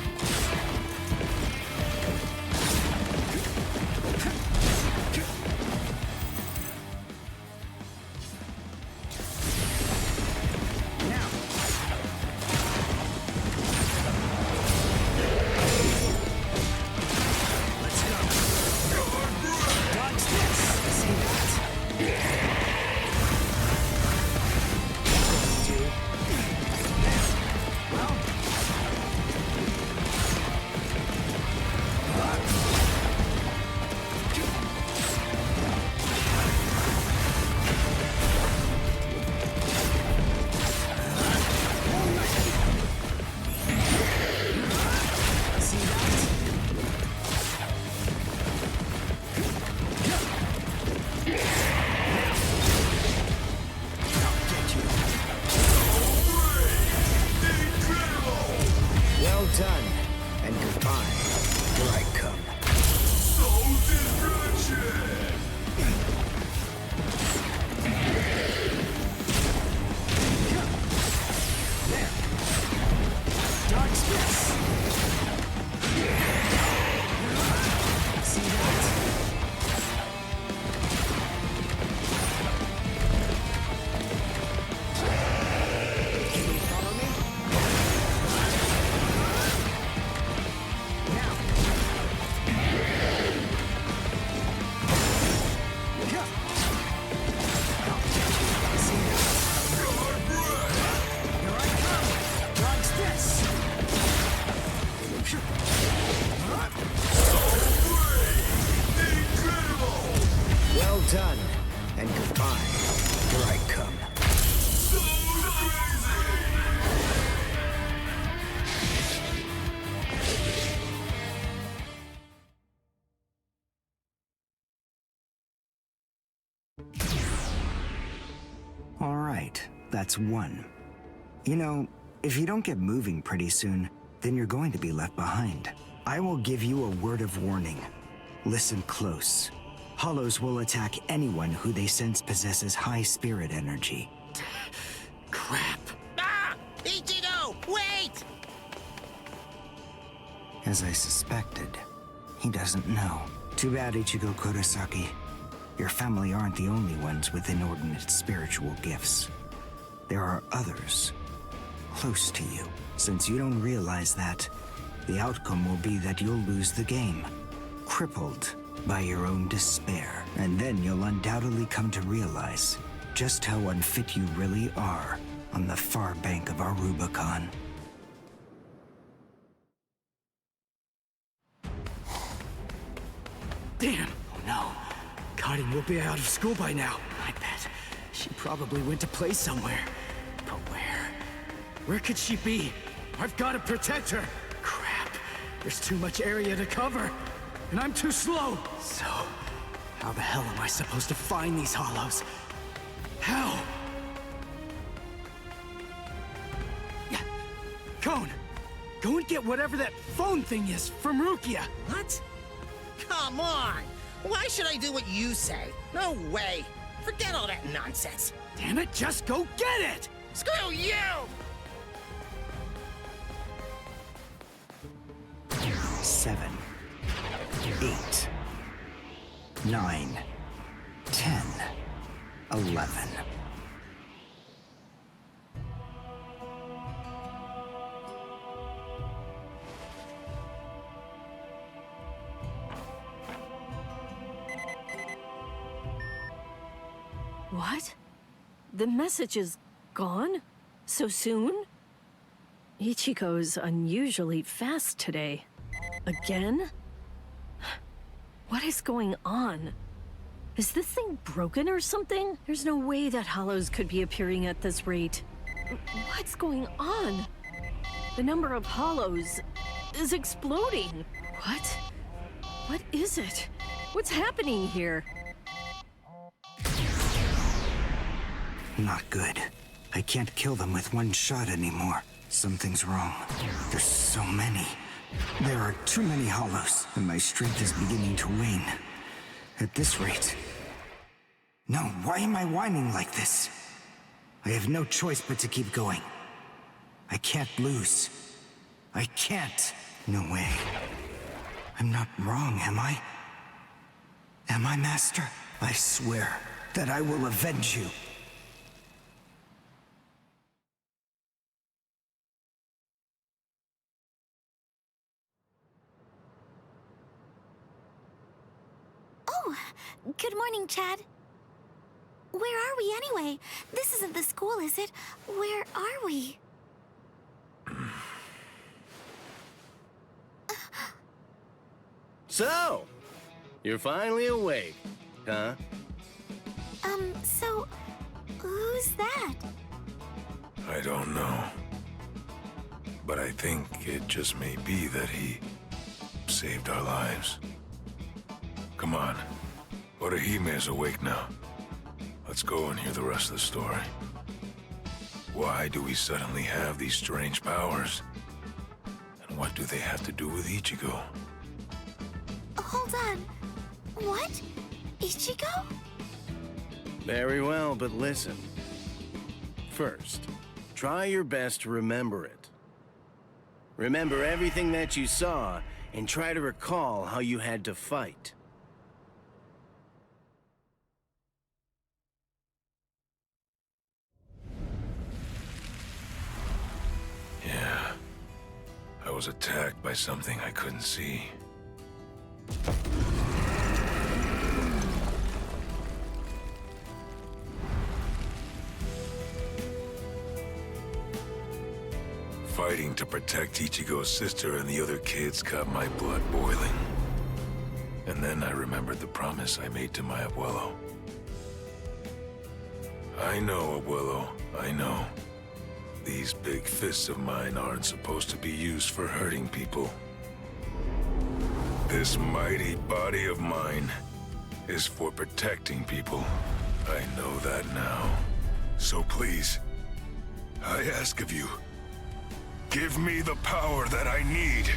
Done. And goodbye. Here I come. All right, that's one. You know, if you don't get moving pretty soon, then you're going to be left behind. I will give you a word of warning. Listen close. Hollows will attack anyone who they sense possesses high spirit energy. Crap. Ah! Ichigo! Wait! As I suspected, he doesn't know. Too bad, Ichigo Kurosaki. Your family aren't the only ones with inordinate spiritual gifts. There are others close to you. Since you don't realize that, the outcome will be that you'll lose the game, crippled by your own despair. And then you'll undoubtedly come to realize just how unfit you really are on the far bank of our Rubicon. Damn! Oh no. Karin will be out of school by now. I bet. She probably went to play somewhere. But where? Where could she be? I've got to protect her! Crap. There's too much area to cover. And I'm too slow. So, how the hell am I supposed to find these hollows? How? Yeah. Cone! Go and get whatever that phone thing is from Rukia. What? Come on! Why should I do what you say? No way! Forget all that nonsense! Damn it, just go get it! Screw you! 7, 8, 9, 10, 11. What? The message is gone? So soon? Ichigo's unusually fast today. Again? What is going on? Is this thing broken or something? There's no way that hollows could be appearing at this rate. What's going on? The number of hollows is exploding. What? What is it? What's happening here? Not good. I can't kill them with one shot anymore. Something's wrong. There's so many. There are too many hollows, and my strength is beginning to wane. At this rate... No, why am I whining like this? I have no choice but to keep going. I can't lose. I can't. No way. I'm not wrong, am I? Am I, Master? I swear that I will avenge you. Oh, good morning, Chad. Where are we anyway? This isn't the school, is it? Where are we? So, you're finally awake, huh? So, who's that? I don't know. But I think it just may be that he saved our lives. Come on. Orihime is awake now. Let's go and hear the rest of the story. Why do we suddenly have these strange powers? And what do they have to do with Ichigo? Hold on. What? Ichigo? Very well, but listen. First, try your best to remember it. Remember everything that you saw, and try to recall how you had to fight. Yeah. I was attacked by something I couldn't see. Fighting to protect Ichigo's sister and the other kids got my blood boiling. And then I remembered the promise I made to my abuelo. I know, abuelo, I know. These big fists of mine aren't supposed to be used for hurting people. This mighty body of mine is for protecting people. I know that now. So please, I ask of you, give me the power that I need.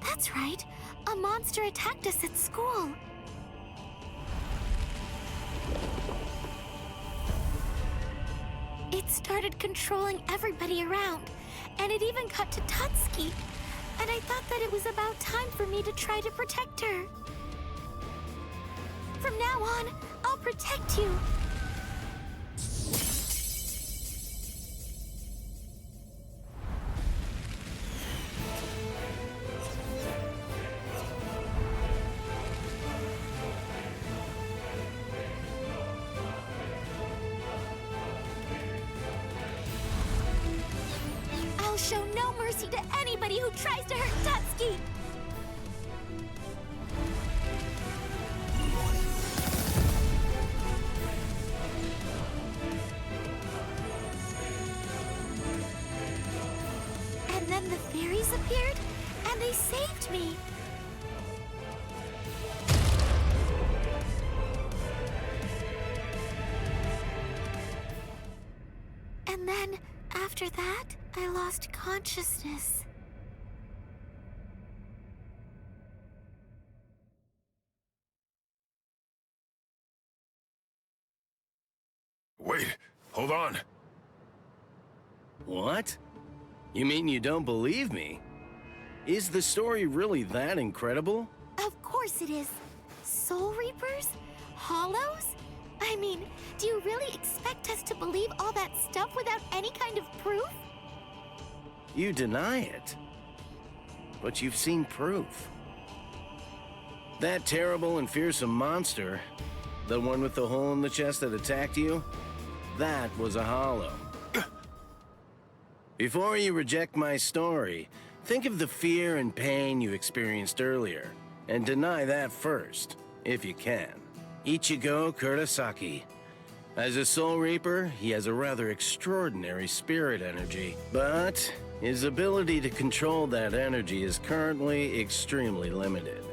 That's right. A monster attacked us at school. It started controlling everybody around. and it even got to Tatsuki. And I thought that it was about time for me to try to protect her. From now on, I'll protect you. I'll show no mercy to anybody who tries to hurt Tatsuki! And then the fairies appeared, and they saved me. And then, after that, I lost consciousness. Wait, hold on. What? You mean you don't believe me? Is the story really that incredible? Of course it is. Soul Reapers? Hollows? I mean, do you really expect us to believe all that stuff without any kind of proof? You deny it. But you've seen proof. That terrible and fearsome monster, the one with the hole in the chest that attacked you, that was a hollow. Before you reject my story, think of the fear and pain you experienced earlier, and deny that first, if you can. Ichigo Kurosaki. As a Soul Reaper, he has a rather extraordinary spirit energy, but his ability to control that energy is currently extremely limited.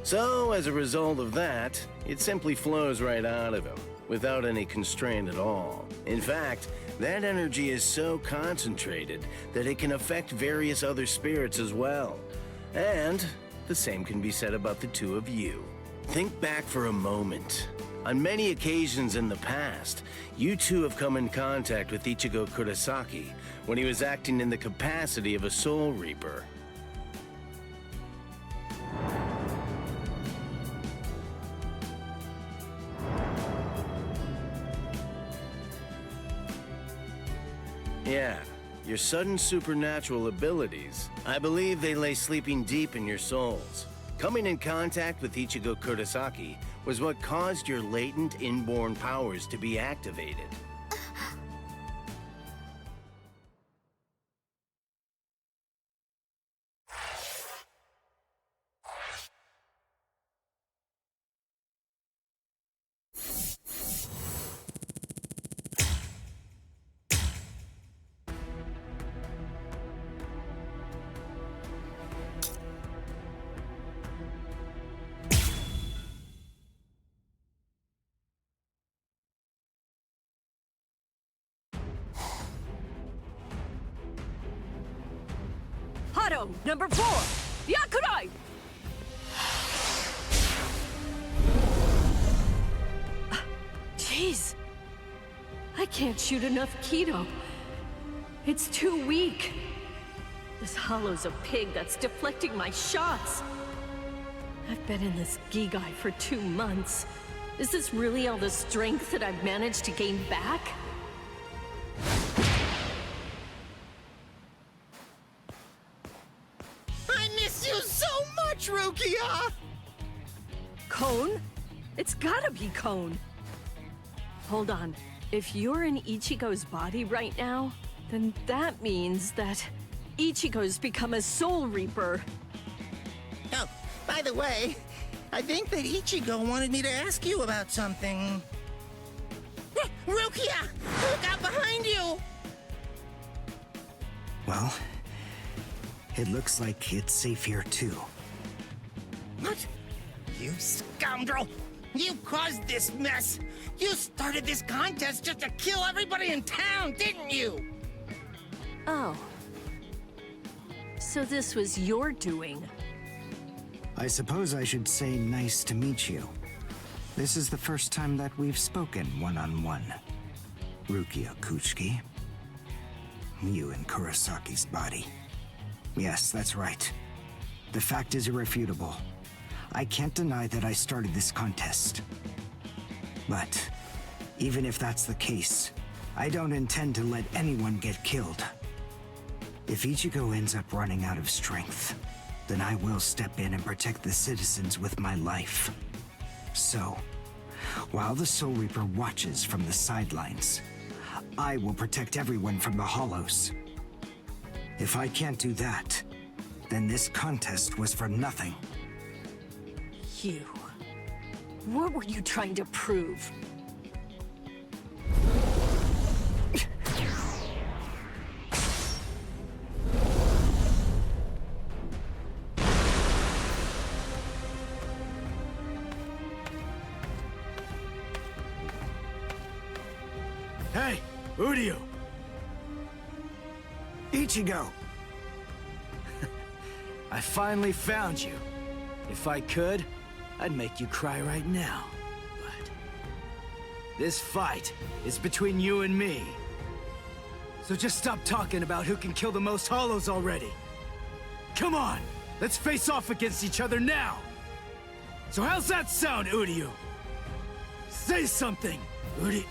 So, as a result of that, it simply flows right out of him, without any constraint at all. In fact, that energy is so concentrated that it can affect various other spirits as well. And the same can be said about the two of you. Think back for a moment. On many occasions in the past, you two have come in contact with Ichigo Kurosaki when he was acting in the capacity of a Soul Reaper. Yeah, your sudden supernatural abilities, I believe they lay sleeping deep in your souls. Coming in contact with Ichigo Kurosaki was what caused your latent inborn powers to be activated. Hado, number 4! Byakuya! Jeez. I can't shoot enough Kido. It's too weak. This hollow's a pig that's deflecting my shots. I've been in this Gigai for 2 months. Is this really all the strength that I've managed to gain back? I miss you so much, Rukia! Cone? It's gotta be Cone. Hold on. If you're in Ichigo's body right now, then that means that Ichigo's become a Soul Reaper. Oh, by the way, I think that Ichigo wanted me to ask you about something. Rukia! Look out behind you! Well, it looks like it's safe here too. What? You scoundrel! You caused this mess! You started this contest just to kill everybody in town, didn't you? Oh. So this was your doing? I suppose I should say nice to meet you. This is the first time that we've spoken one-on-one. Rukia Kuchiki. You in Kurosaki's body. Yes, that's right. The fact is irrefutable. I can't deny that I started this contest. But even if that's the case, I don't intend to let anyone get killed. If Ichigo ends up running out of strength, then I will step in and protect the citizens with my life. So, while the Soul Reaper watches from the sidelines, I will protect everyone from the Hollows. If I can't do that, then this contest was for nothing. You. What were you trying to prove? Hey, Uryu! Ichigo! I finally found you. If I could, I'd make you cry right now. But this fight is between you and me. So just stop talking about who can kill the most Hollows already. Come on, let's face off against each other now. So how's that sound, Uryu? Say something, Uryu.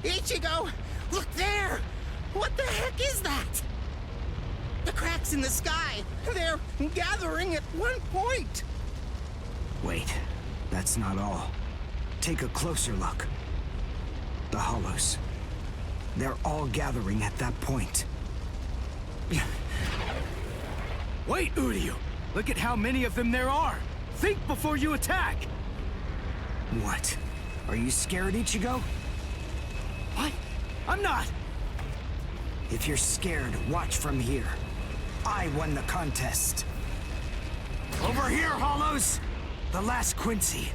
Ichigo! Look there! What the heck is that? The cracks in the sky! They're gathering at one point! Wait, that's not all. Take a closer look. The Hollows. They're all gathering at that point. Wait, Uryu! Look at how many of them there are! Think before you attack! What? Are you scared, Ichigo? What? I'm not! If you're scared, watch from here. I won the contest. Over here, Hollows! The last Quincy,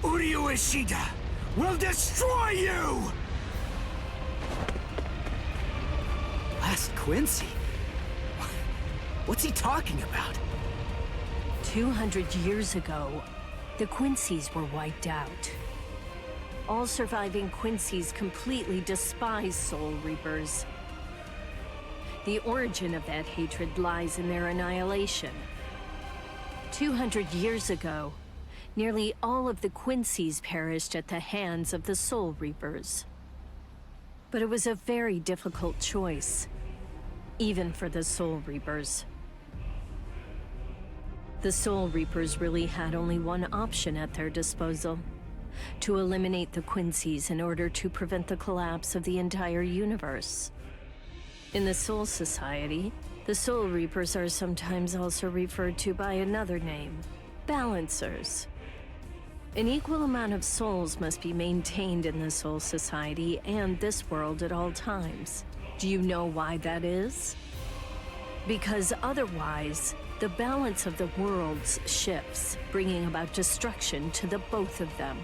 Uryu Ishida, will destroy you! Last Quincy? What's he talking about? 200 years ago, the Quincy's were wiped out. All surviving Quincy's completely despise Soul Reapers. The origin of that hatred lies in their annihilation. 200 years ago, nearly all of the Quincy's perished at the hands of the Soul Reapers. But it was a very difficult choice, even for the Soul Reapers. The Soul Reapers really had only one option at their disposal: to eliminate the Quincy's in order to prevent the collapse of the entire universe. In the Soul Society, the Soul Reapers are sometimes also referred to by another name: Balancers. An equal amount of souls must be maintained in the Soul Society and this world at all times. Do you know why that is? Because otherwise, the balance of the worlds shifts, bringing about destruction to the both of them.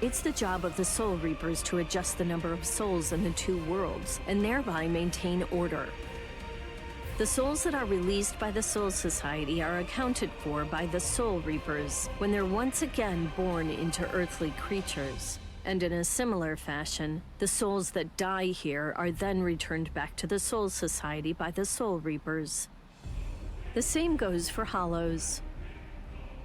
It's the job of the Soul Reapers to adjust the number of souls in the two worlds, and thereby maintain order. The souls that are released by the Soul Society are accounted for by the Soul Reapers when they're once again born into earthly creatures. And in a similar fashion, the souls that die here are then returned back to the Soul Society by the Soul Reapers. The same goes for Hollows.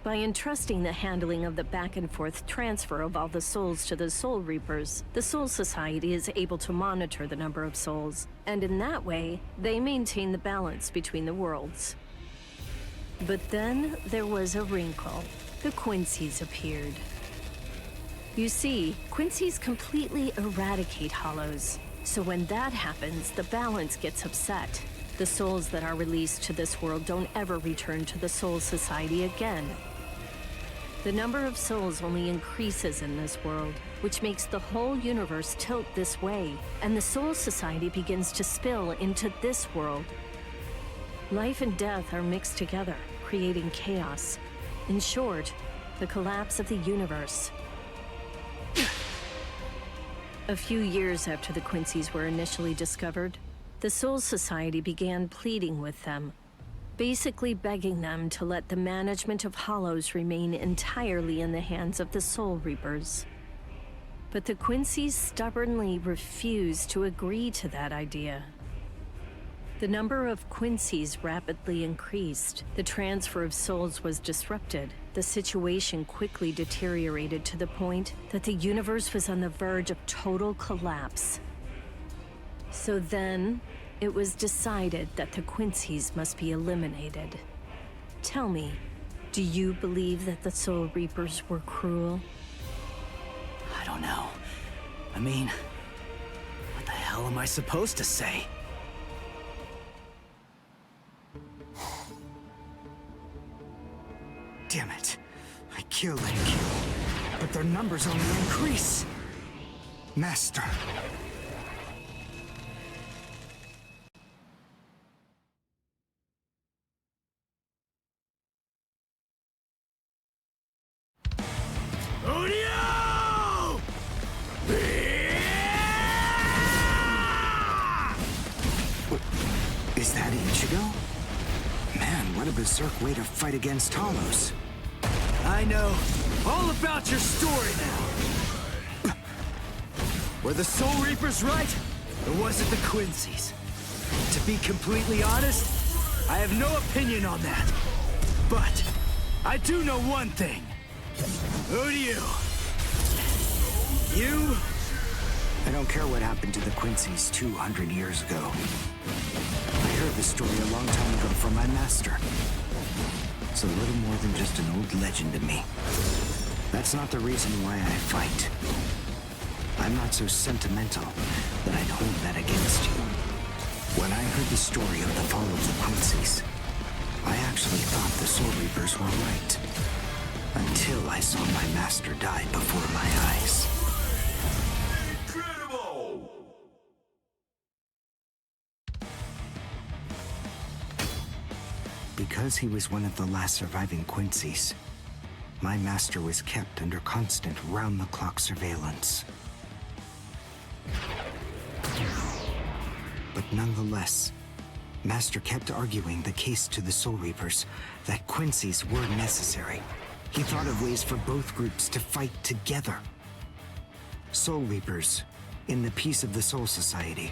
By entrusting the handling of the back-and-forth transfer of all the souls to the Soul Reapers, the Soul Society is able to monitor the number of souls, and in that way, they maintain the balance between the worlds. But then there was a wrinkle. The Quincy's appeared. You see, Quincy's completely eradicate Hollows, so when that happens, the balance gets upset. The souls that are released to this world don't ever return to the Soul Society again. The number of souls only increases in this world, which makes the whole universe tilt this way, and the Soul Society begins to spill into this world. Life and death are mixed together, creating chaos. In short, the collapse of the universe. A few years after the Quincy's were initially discovered, the Soul Society began pleading with them, basically begging them to let the management of Hollows remain entirely in the hands of the Soul Reapers. But the Quincy's stubbornly refused to agree to that idea. The number of Quincy's rapidly increased. The transfer of souls was disrupted. The situation quickly deteriorated to the point that the universe was on the verge of total collapse. So then, it was decided that the Quincy's must be eliminated. Tell me, do you believe that the Soul Reapers were cruel? I don't know. I mean, what the hell am I supposed to say? Damn it. I kill and kill, but their numbers only increase. Master. Uryu! Is that Ichigo? Man, what a berserk way to fight against Hollows. I know all about your story now. Were the Soul Reapers right, or was it the Quincy's? To be completely honest, I have no opinion on that. But I do know one thing. Uryu, you... I don't care what happened to the Quincy's 200 years ago. I heard the story a long time ago from my master. It's a little more than just an old legend to me. That's not the reason why I fight. I'm not so sentimental that I'd hold that against you. When I heard the story of the fall of the Quincy's, I actually thought the Soul Reapers were right. Until I saw my master die before my eyes. Incredible! Because he was one of the last surviving Quincy's, my master was kept under constant round-the-clock surveillance. But nonetheless, Master kept arguing the case to the Soul Reapers that Quincy's were necessary. He thought of ways for both groups to fight together. Soul Reapers, in the peace of the Soul Society,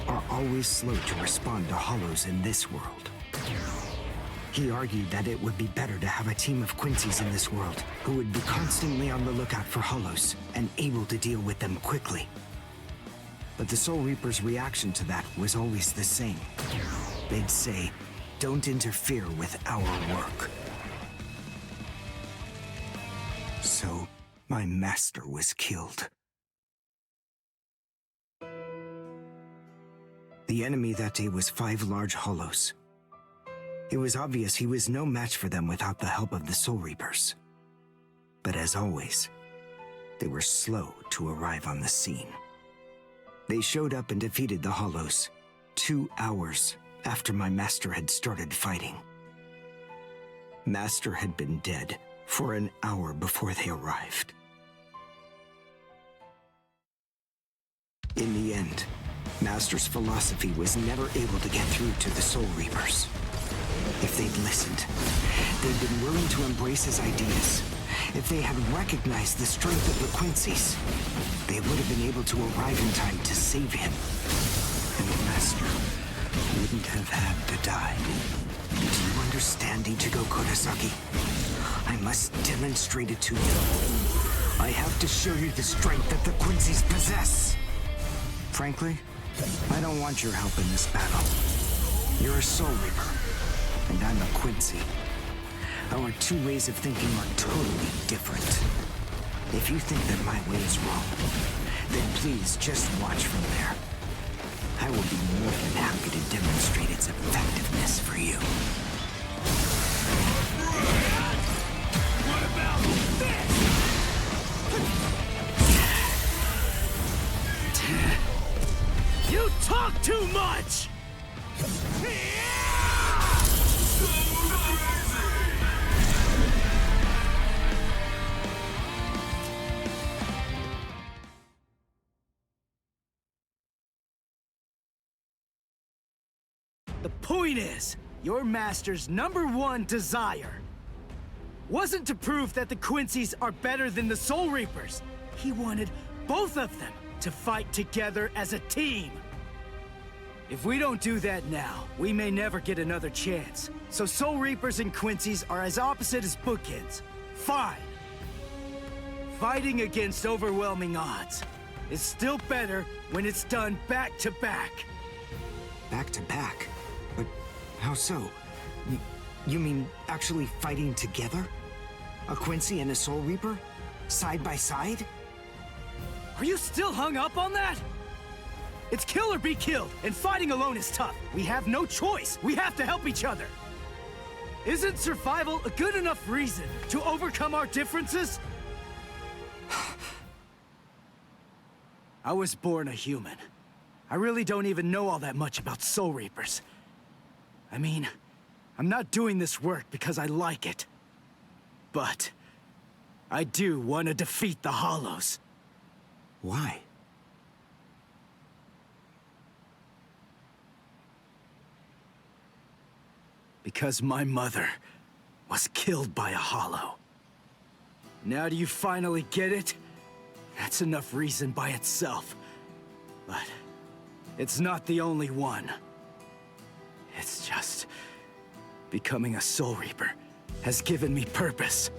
are always slow to respond to Hollows in this world. He argued that it would be better to have a team of Quincy's in this world who would be constantly on the lookout for Hollows and able to deal with them quickly. But the Soul Reapers' reaction to that was always the same. They'd say, "Don't interfere with our work." So, my master was killed. The enemy that day was 5 large Hollows. It was obvious he was no match for them without the help of the Soul Reapers. But as always, they were slow to arrive on the scene. They showed up and defeated the Hollows 2 hours after my master had started fighting. Master had been dead for an hour before they arrived. In the end, Master's philosophy was never able to get through to the Soul Reapers. If they'd listened, they'd been willing to embrace his ideas. If they had recognized the strength of the Quincy's, they would have been able to arrive in time to save him. And the Master wouldn't have had to die. Do you understand, Ichigo Kurosaki? I must demonstrate it to you. I have to show you the strength that the Quincy's possess. Frankly, I don't want your help in this battle. You're a Soul Reaper, and I'm a Quincy. Our 2 ways of thinking are totally different. If you think that my way is wrong, then please just watch from there. I will be more than happy to demonstrate its effectiveness for you. What about this? You talk too much! The point is, your master's #1 desire wasn't to prove that the Quincy's are better than the Soul Reapers. He wanted both of them, to fight together as a team. If we don't do that now, we may never get another chance. So Soul Reapers and Quincy's are as opposite as bookends. Fine. Fighting against overwhelming odds is still better when it's done back to back. Back to back? But how so? You mean actually fighting together? A Quincy and a Soul Reaper? Side by side? Are you still hung up on that? It's kill or be killed, and fighting alone is tough. We have no choice. We have to help each other. Isn't survival a good enough reason to overcome our differences? I was born a human. I really don't even know all that much about Soul Reapers. I mean, I'm not doing this work because I like it. But I do want to defeat the Hollows. Why? Because my mother was killed by a Hollow. Now do you finally get it? That's enough reason by itself. But it's not the only one. It's just becoming a Soul Reaper has given me purpose.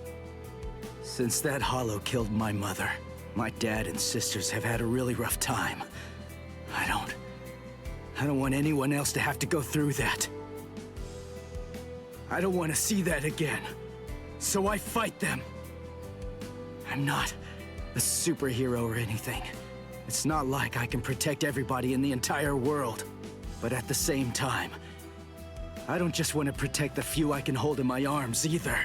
Since that Hollow killed my mother, my dad and sisters have had a really rough time. I don't want anyone else to have to go through that. I don't want to see that again. So I fight them. I'm not a superhero or anything. It's not like I can protect everybody in the entire world. But at the same time, I don't just want to protect the few I can hold in my arms either.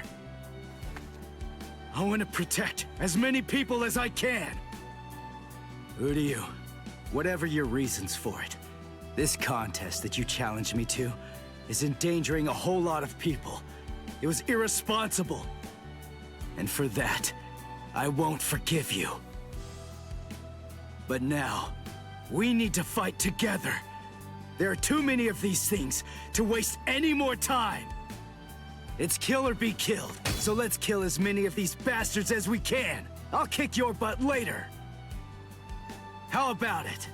I want to protect as many people as I can. Uryu, whatever your reasons for it, this contest that you challenged me to is endangering a whole lot of people. It was irresponsible. And for that, I won't forgive you. But now, we need to fight together. There are too many of these things to waste any more time. It's kill or be killed, so let's kill as many of these bastards as we can. I'll kick your butt later. How about it?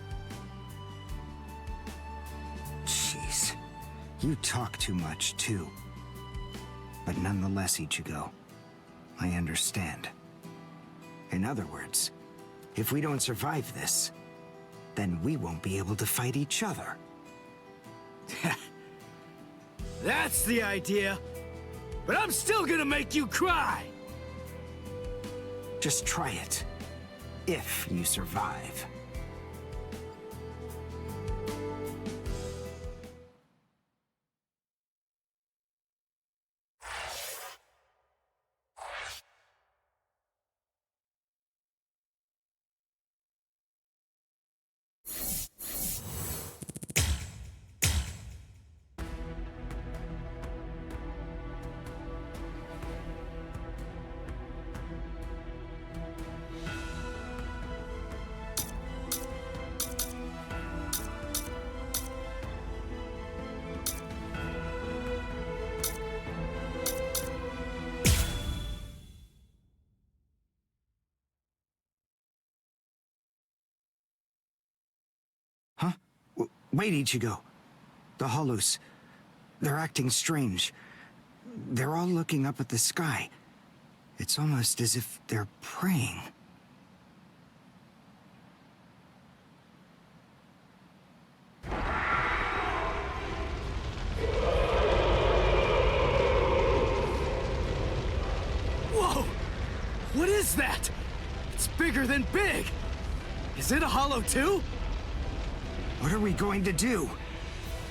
Jeez. You talk too much, too. But nonetheless, Ichigo, I understand. In other words, if we don't survive this, then we won't be able to fight each other. That's the idea. But I'm still gonna make you cry! Just try it. If you survive. Huh? Wait, Ichigo. The Hollows. They're acting strange. They're all looking up at the sky. It's almost as if they're praying. Whoa! What is that? It's bigger than big! Is it a Hollow too? What are we going to do?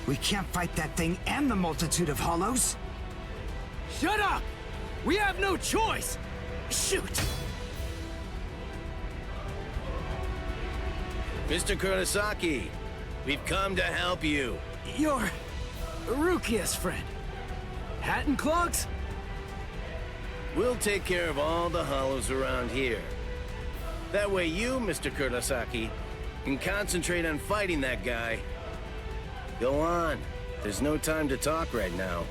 We can't fight that thing and the multitude of Hollows. Shut up! We have no choice! Shoot! Mr. Kurosaki, we've come to help you. You're Rukia's friend. Hat and clogs? We'll take care of all the Hollows around here. That way you, Mr. Kurosaki, can concentrate on fighting that guy. Go on. There's no time to talk right now.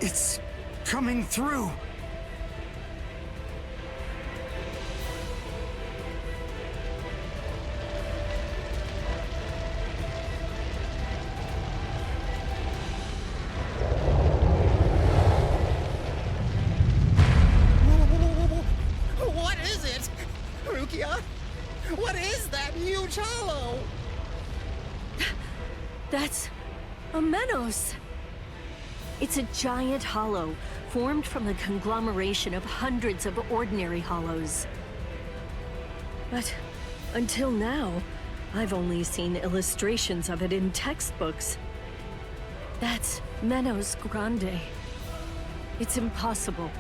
It's coming through. That's a Menos. It's a giant hollow formed from the conglomeration of hundreds of ordinary hollows. But until now, I've only seen illustrations of it in textbooks. That's Menos Grande. It's impossible.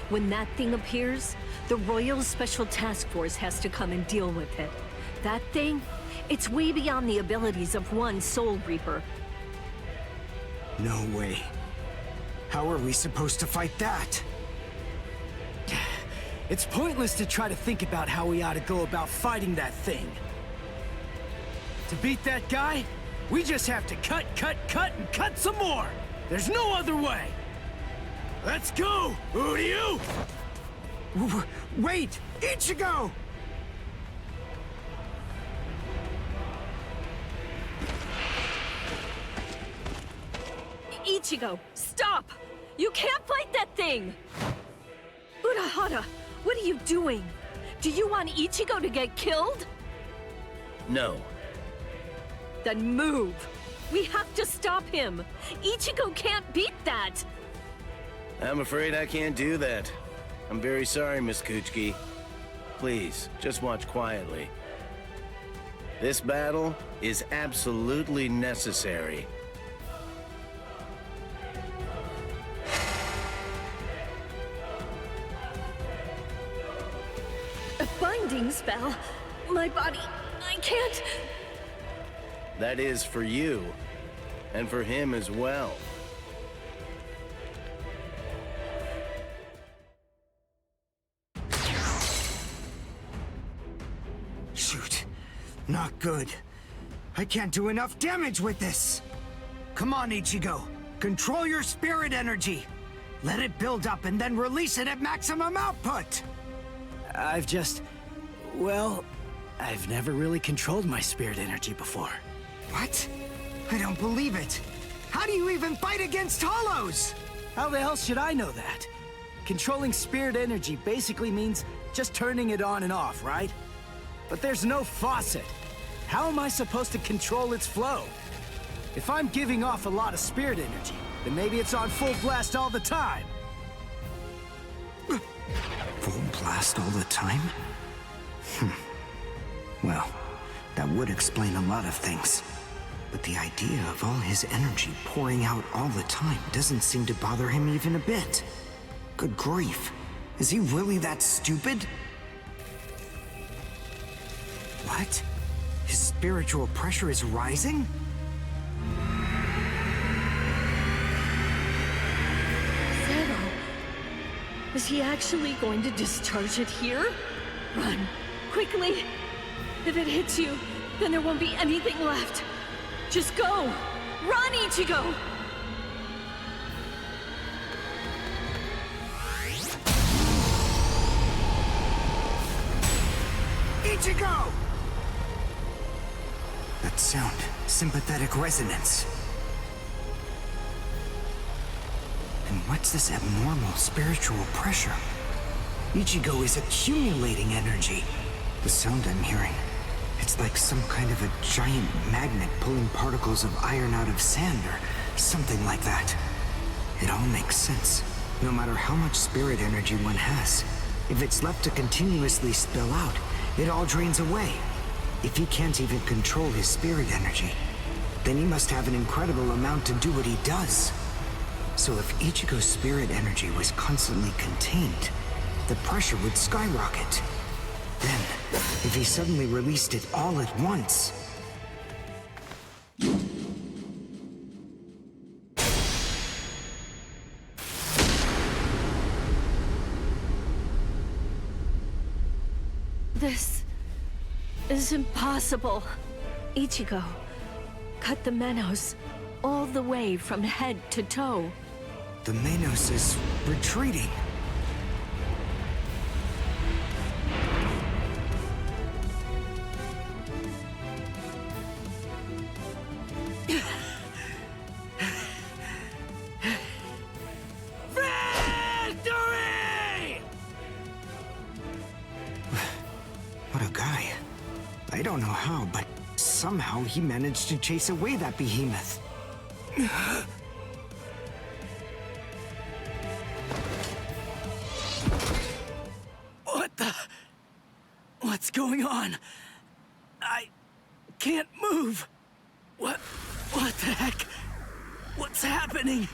When that thing appears, the Royal Special Task Force has to come and deal with it. That thing, it's way beyond the abilities of one Soul Reaper. No way. How are we supposed to fight that? It's pointless to try to think about how we ought to go about fighting that thing. To beat that guy, we just have to cut, and cut some more! There's no other way! Let's go, Uryu! Wait! Ichigo! Ichigo, stop! You can't fight that thing! Urahara, what are you doing? Do you want Ichigo to get killed? No. Then move! We have to stop him! Ichigo can't beat that! I'm afraid I can't do that. I'm very sorry, Miss Kuchiki. Please, just watch quietly. This battle is absolutely necessary. A binding spell? My body... I can't... That is for you, and for him as well. Shoot. Not good. I can't do enough damage with this. Come on, Ichigo. Control your spirit energy. Let it build up and then release it at maximum output. Well, I've never really controlled my spirit energy before. What? I don't believe it. How do you even fight against hollows? How the hell should I know that? Controlling spirit energy basically means just turning it on and off, right? But there's no faucet. How am I supposed to control its flow? If I'm giving off a lot of spirit energy, then maybe it's on full blast all the time. Full blast all the time? Well, that would explain a lot of things. But the idea of all his energy pouring out all the time doesn't seem to bother him even a bit. Good grief. Is he really that stupid? What? His spiritual pressure is rising? Zero. Is he actually going to discharge it here? Run. Quickly. If it hits you, then there won't be anything left. Just go! Run, Ichigo! Ichigo! That sound, sympathetic resonance. And what's this abnormal spiritual pressure? Ichigo is accumulating energy. The sound I'm hearing, it's like some kind of a giant magnet pulling particles of iron out of sand or something like that. It all makes sense. No matter how much spirit energy one has, if it's left to continuously spill out, it all drains away. If he can't even control his spirit energy, then he must have an incredible amount to do what he does. So if Ichigo's spirit energy was constantly contained, the pressure would skyrocket. Then, if he suddenly released it all at once... This is impossible. Ichigo, cut the Menos all the way from head to toe. The Menos is retreating. Victory! What a guy. I don't know how, but somehow he managed to chase away that behemoth. What the? What's going on? I can't move. What the heck? What's happening?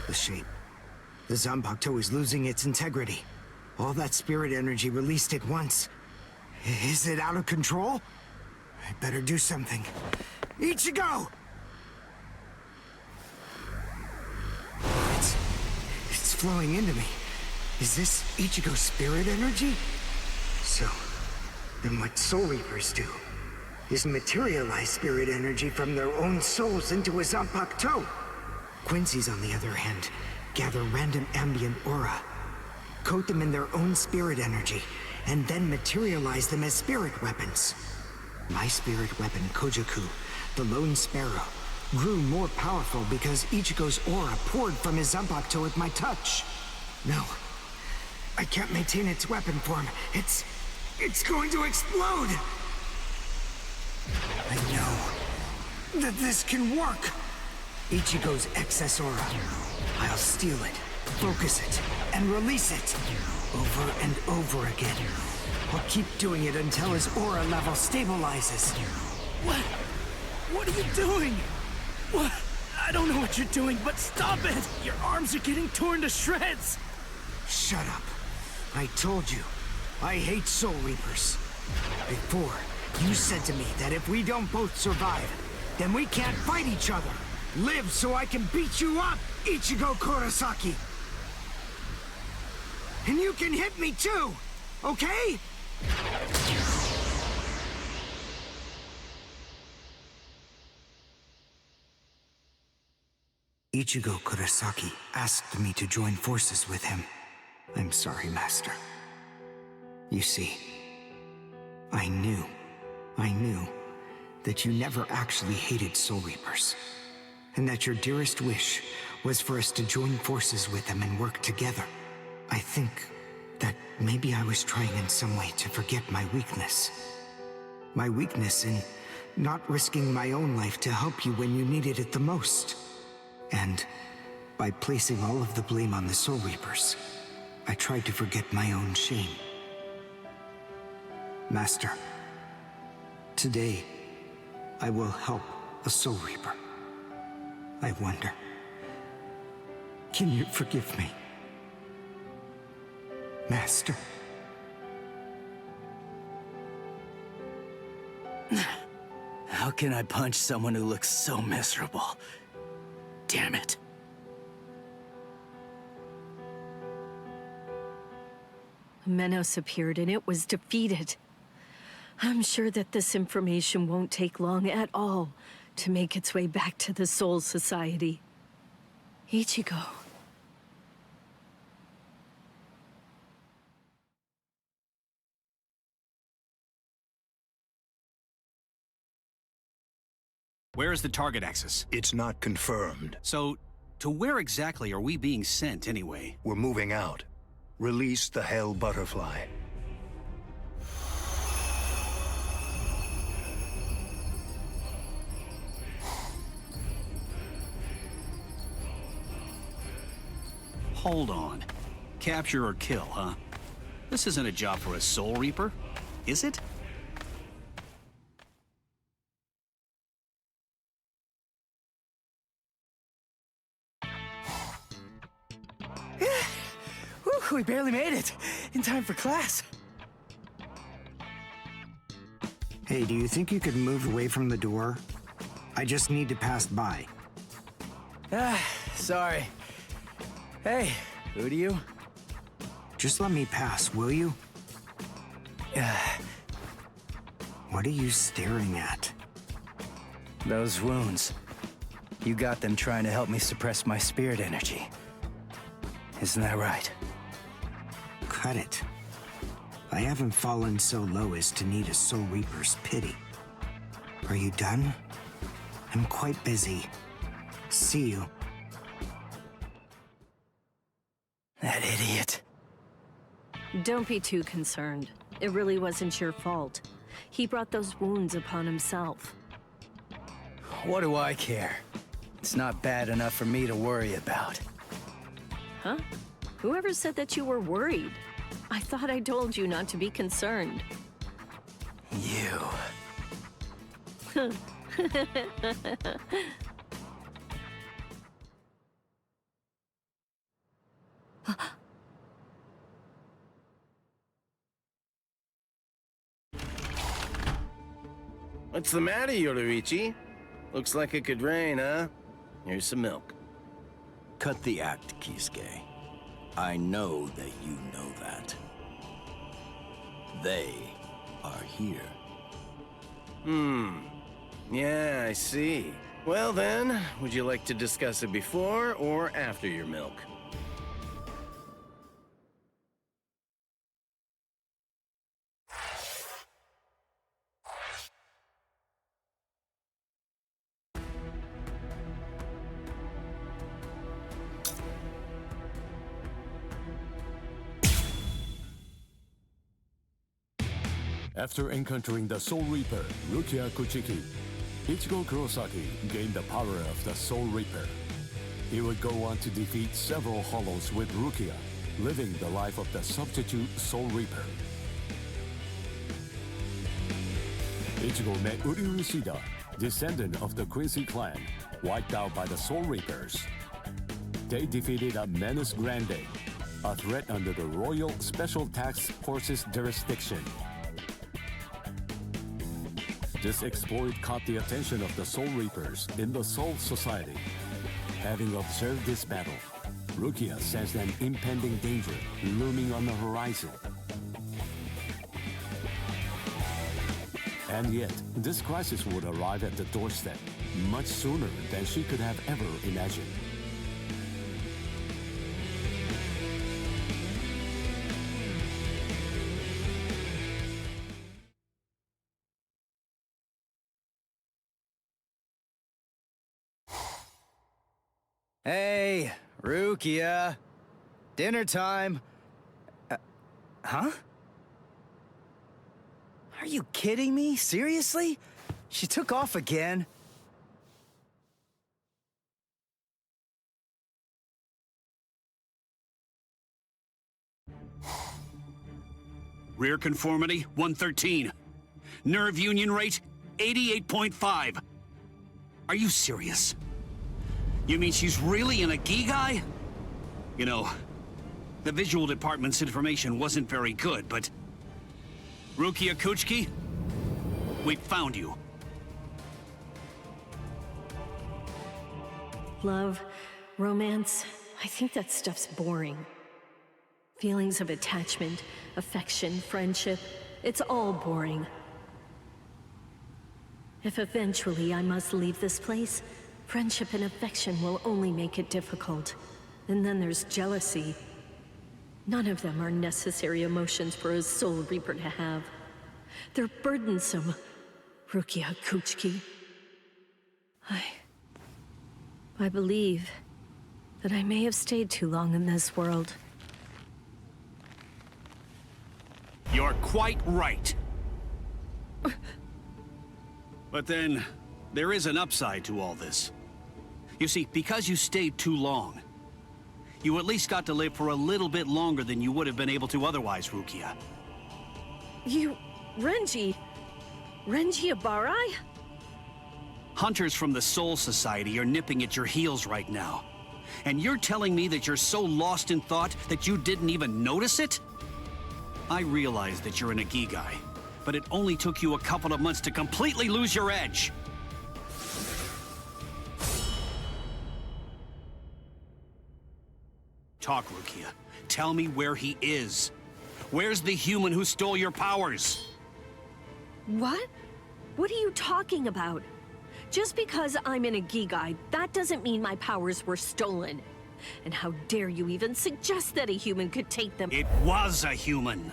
The shape. The Zanpakuto is losing its integrity. All that spirit energy released at once. Is it out of control? I better do something. Ichigo! It's flowing into me. Is this Ichigo's spirit energy? So, then what Soul Reapers do is materialize spirit energy from their own souls into a Zanpakuto. Quincy's, on the other hand, gather random ambient aura, coat them in their own spirit energy, and then materialize them as spirit weapons. My spirit weapon, Kojaku, the Lone Sparrow, grew more powerful because Ichigo's aura poured from his Zanpakuto at my touch. No, I can't maintain its weapon form. It's going to explode! I know that this can work! Ichigo's excess aura. I'll steal it, focus it, and release it. Over and over again. I'll keep doing it until his aura level stabilizes. What are you doing? What? I don't know what you're doing, but stop it! Your arms are getting torn to shreds! Shut up. I told you, I hate Soul Reapers. Before, you said to me that if we don't both survive, then we can't fight each other. Live so I can beat you up, Ichigo Kurosaki! And you can hit me too, okay? Ichigo Kurosaki asked me to join forces with him. I'm sorry, Master. You see, I knew that you never actually hated Soul Reapers, and that your dearest wish was for us to join forces with them and work together. I think that maybe I was trying in some way to forget my weakness. My weakness in not risking my own life to help you when you needed it the most. And by placing all of the blame on the Soul Reapers, I tried to forget my own shame. Master, today, I will help a Soul Reaper. I wonder, can you forgive me? Master? How can I punch someone who looks so miserable? Damn it. Menos appeared and it was defeated. I'm sure that this information won't take long at all to make its way back to the Soul Society. Ichigo. Where is the target axis? It's not confirmed. So, to where exactly are we being sent anyway? We're moving out. Release the Hell Butterfly. Hold on. Capture or kill, huh? This isn't a job for a Soul Reaper, is it? Whew, we barely made it. In time for class. Hey, do you think you could move away from the door? I just need to pass by. Sorry. Hey, Uryu? Just let me pass, will you? What are you staring at? Those wounds. You got them trying to help me suppress my spirit energy. Isn't that right? Cut it. I haven't fallen so low as to need a Soul Reaper's pity. Are you done? I'm quite busy. See you. That idiot. Don't be too concerned. It really wasn't your fault. He brought those wounds upon himself. What do I care? It's not bad enough for me to worry about. Huh? Whoever said that you were worried? I thought I told you not to be concerned. You. What's the matter, Yoruichi? Looks like it could rain, huh? Here's some milk. Cut the act, Kisuke. I know that you know that. They are here. Yeah, I see. Well then, would you like to discuss it before or after your milk? After encountering the Soul Reaper, Rukia Kuchiki, Ichigo Kurosaki gained the power of the Soul Reaper. He would go on to defeat several Hollows with Rukia, living the life of the substitute Soul Reaper. Ichigo met Uryu Shida, descendant of the Quincy clan, wiped out by the Soul Reapers. They defeated a Menos Grande, a threat under the Royal Special Task Force's jurisdiction. This exploit caught the attention of the Soul Reapers in the Soul Society. Having observed this battle, Rukia sensed an impending danger looming on the horizon. And yet, this crisis would arrive at the doorstep much sooner than she could have ever imagined. Hey, Rukia. Dinner time. Huh? Are you kidding me? Seriously? She took off again? Rear conformity, 113. Nerve union rate, 88.5. Are you serious? You mean she's really in a Gigai? You know, the visual department's information wasn't very good, but... Rukia Kuchiki, we found you. Love, romance, I think that stuff's boring. Feelings of attachment, affection, friendship, it's all boring. If eventually I must leave this place, friendship and affection will only make it difficult. And then there's jealousy. None of them are necessary emotions for a Soul Reaper to have. They're burdensome, Rukia Kuchiki. I believe that I may have stayed too long in this world. You're quite right. But then, there is an upside to all this. You see, because you stayed too long, you at least got to live for a little bit longer than you would have been able to otherwise, Rukia. Renji Abarai? Hunters from the Soul Society are nipping at your heels right now. And you're telling me that you're so lost in thought that you didn't even notice it? I realize that you're an Ikigai, but it only took you a couple of months to completely lose your edge. Talk, Rukia. Tell me where he is. Where's the human who stole your powers? What? What are you talking about? Just because I'm in a Ikigai, that doesn't mean my powers were stolen. And how dare you even suggest that a human could take them? It was a human.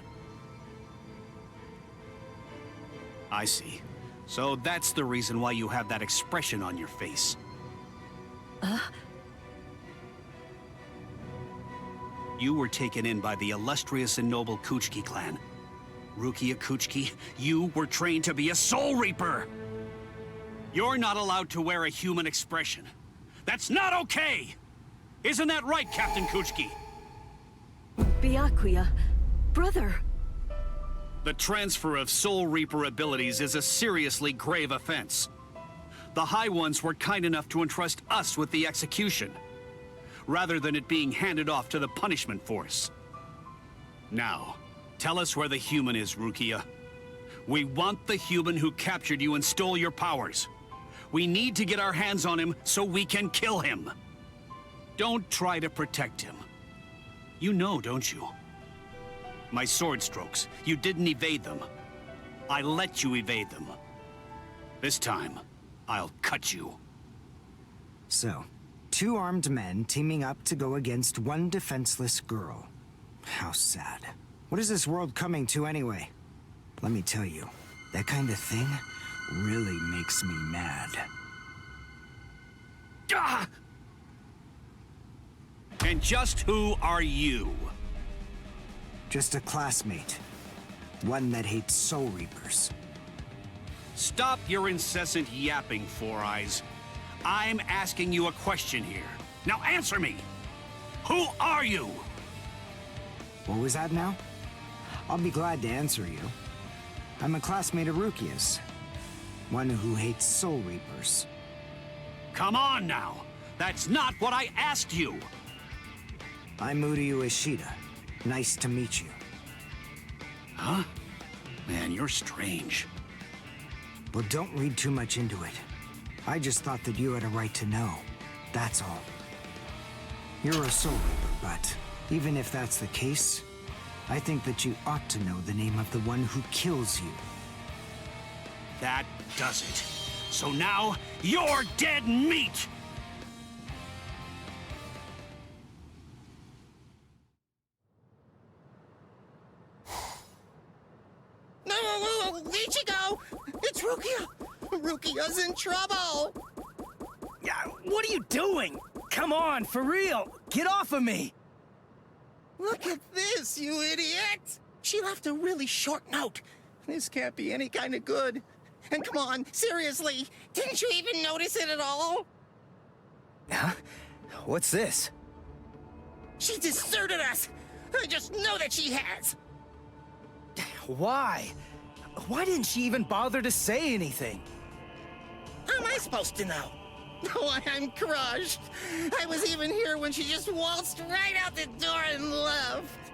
I see. So that's the reason why you have that expression on your face. You were taken in by the illustrious and noble Kuchiki clan. Rukia Kuchiki, you were trained to be a Soul Reaper! You're not allowed to wear a human expression. That's not okay! Isn't that right, Captain Kuchiki? Byakuya, brother. The transfer of Soul Reaper abilities is a seriously grave offense. The High Ones were kind enough to entrust us with the execution, rather than it being handed off to the punishment force. Now, tell us where the human is, Rukia. We want the human who captured you and stole your powers. We need to get our hands on him so we can kill him. Don't try to protect him. You know, don't you? My sword strokes, you didn't evade them. I let you evade them. This time, I'll cut you. So, 2 armed men teaming up to go against 1 defenseless girl. How sad. What is this world coming to anyway? Let me tell you, that kind of thing really makes me mad. Ah! And just who are you? Just a classmate. One that hates Soul Reapers. Stop your incessant yapping, Four Eyes. I'm asking you a question here. Now answer me! Who are you? What was that now? I'll be glad to answer you. I'm a classmate of Rukia's. One who hates Soul Reapers. Come on now! That's not what I asked you! I'm Uryu Ishida. Nice to meet you. Huh? Man, you're strange. Well, don't read too much into it. I just thought that you had a right to know. That's all. You're a Soul Reaper, but even if that's the case, I think that you ought to know the name of the one who kills you. That does it. So now, you're dead meat! No, Ichigo! It's Rukia! Rukia's in trouble! Yeah, what are you doing? Come on, for real! Get off of me! Look at this, you idiot! She left a really short note. This can't be any kind of good. And come on, seriously, didn't you even notice it at all? Huh? What's this? She deserted us! I just know that she has! Why? Why didn't she even bother to say anything? How am I supposed to know? Oh, I'm crushed. I was even here when she just waltzed right out the door and left.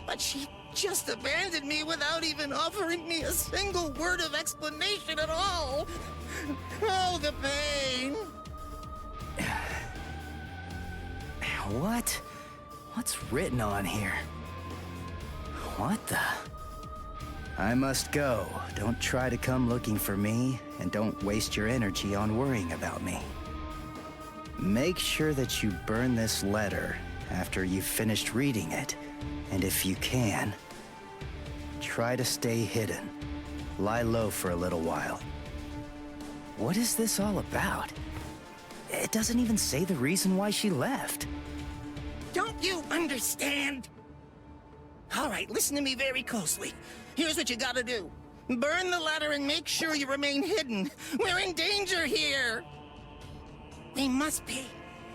But she just abandoned me without even offering me a single word of explanation at all. Oh, the pain. What? What's written on here? What the? I must go. Don't try to come looking for me, and don't waste your energy on worrying about me. Make sure that you burn this letter after you've finished reading it, and if you can, try to stay hidden. Lie low for a little while. What is this all about? It doesn't even say the reason why she left. Don't you understand? All right, listen to me very closely. Here's what you gotta do. Burn the letter and make sure you remain hidden. We're in danger here. We must be.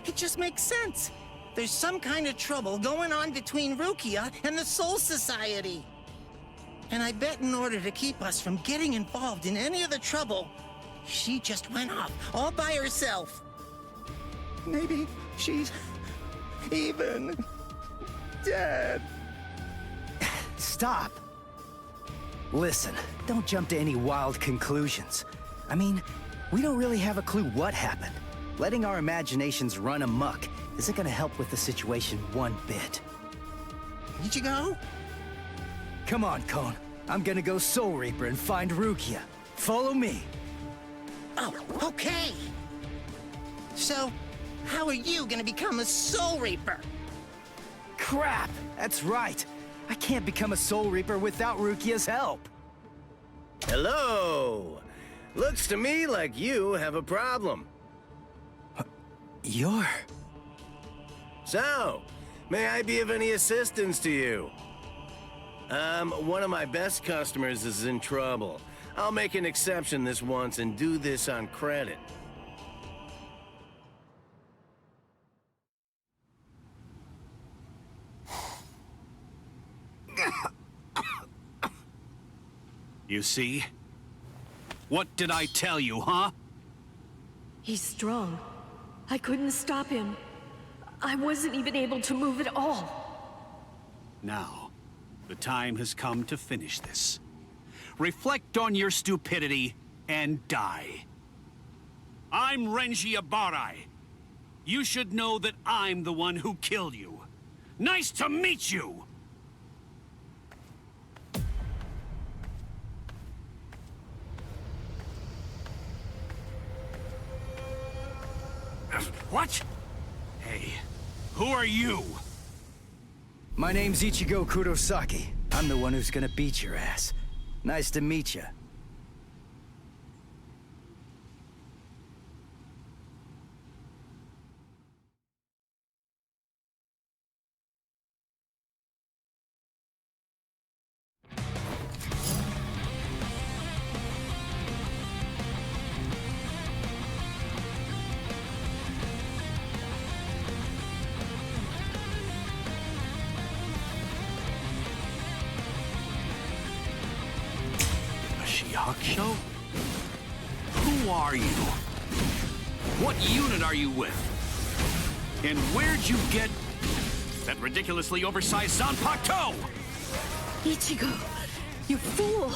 It just makes sense. There's some kind of trouble going on between Rukia and the Soul Society. And I bet in order to keep us from getting involved in any of the trouble, she just went off all by herself. Maybe she's even dead. Stop. Listen, don't jump to any wild conclusions. I mean, we don't really have a clue what happened. Letting our imaginations run amok isn't gonna help with the situation one bit. Ichigo? Come on, Kon. I'm gonna go Soul Reaper and find Rukia. Follow me. Oh, okay. So, how are you gonna become a Soul Reaper? Crap! That's right. I can't become a Soul Reaper without Rukia's help. Hello! Looks to me like you have a problem. You're... So, may I be of any assistance to you? One of my best customers is in trouble. I'll make an exception this once and do this on credit. You see? What did I tell you, huh? He's strong. I couldn't stop him. I wasn't even able to move at all. Now, the time has come to finish this. Reflect on your stupidity and die. I'm Renji Abarai. You should know that I'm the one who killed you. Nice to meet you! What? Hey, who are you? My name's Ichigo Kurosaki. I'm the one who's gonna beat your ass. Nice to meet you. Show? Who are you? What unit are you with? And where'd you get that ridiculously oversized Zanpakuto? Ichigo, you fool!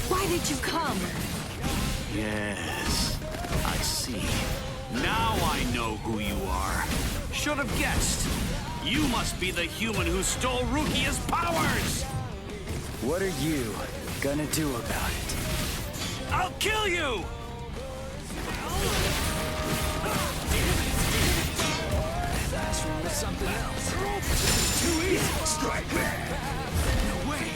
Why did you come? Yes, I see. Now I know who you are. Should have guessed. You must be the human who stole Rukia's powers! What are you gonna do about it? I'll kill you! Last one was something else. Too easy. Strike back. No way.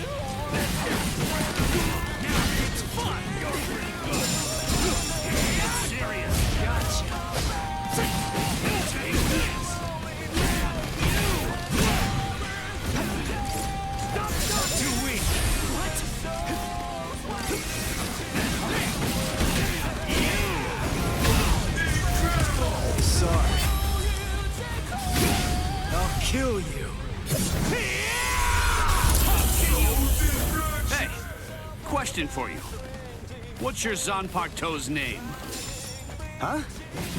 Now it's fun. You're pretty good. It's serious. Gotcha. Take this. Stop. Too weak. What? Sorry. I'll kill you. Hey, question for you. What's your Zanpakuto's name? Huh?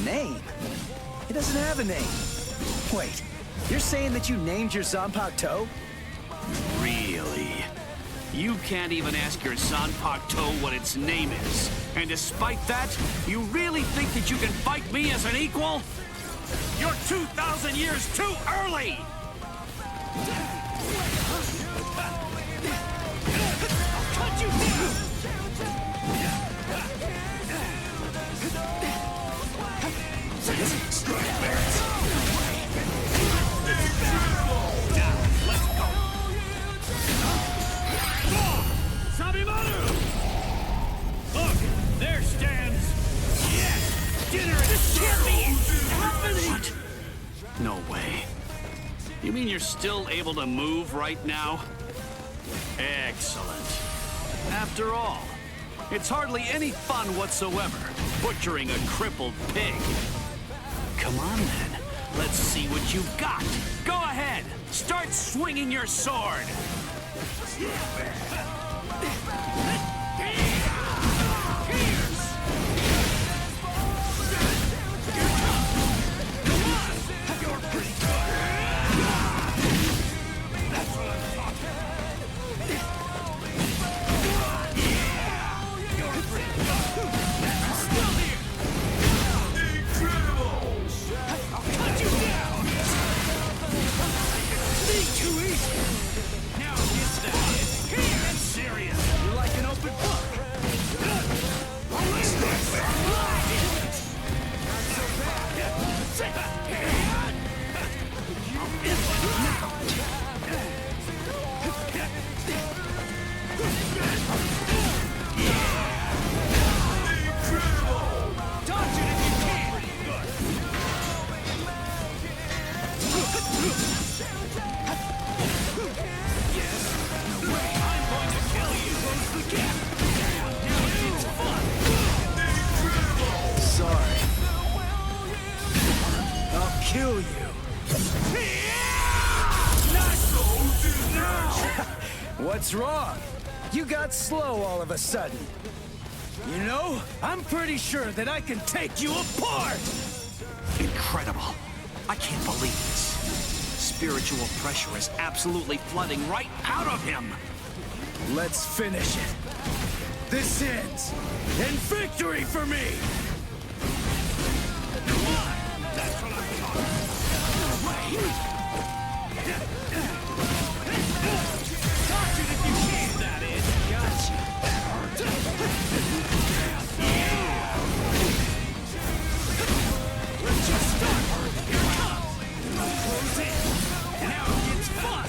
Name? It doesn't have a name. Wait, you're saying that you named your Zanpakuto? Really? You can't even ask your Zanpakuto what its name is. And despite that, you really think that you can fight me as an equal? You're 2,000 years too early! I'll cut you down! Now, let's go! Sabimaru! Look, there stands... Yes! Dinner is happening! What? No way. You mean you're still able to move right now? Excellent. After all, it's hardly any fun whatsoever, butchering a crippled pig. Come on then, let's see what you've got. Go ahead, start swinging your sword. Now get that. It's serious. You're like an open What's wrong? You got slow all of a sudden. You know, I'm pretty sure that I can take you apart! Incredible. I can't believe this. Spiritual pressure is absolutely flooding right out of him. Let's finish it. This ends in victory for me! That's what I'm talking about. Touch it if you can, that is. Gotcha. Let's just start. Here it comes. Close in. Now it gets fun.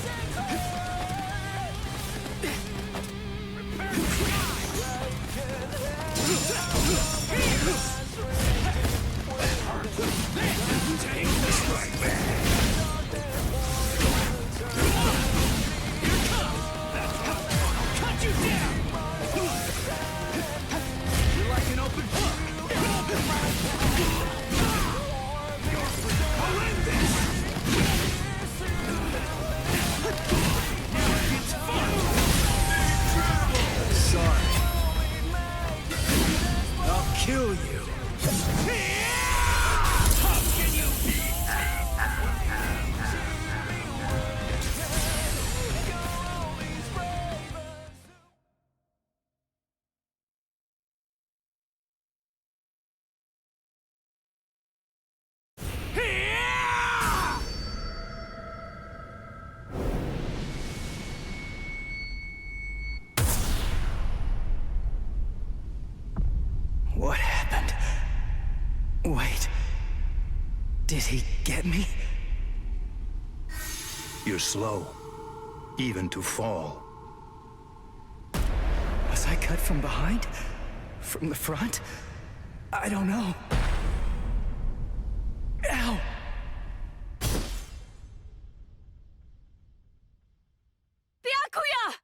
Take this right back. Here it comes. That's how I'll cut you down. You're like an open book. I'll end this. Now it gets fun. Sorry. I'll kill you. How can you beat me? What happened? Wait. Did he get me? You're slow, even to fall. Was I cut from behind? From the front? I don't know. Ow! Byakuya!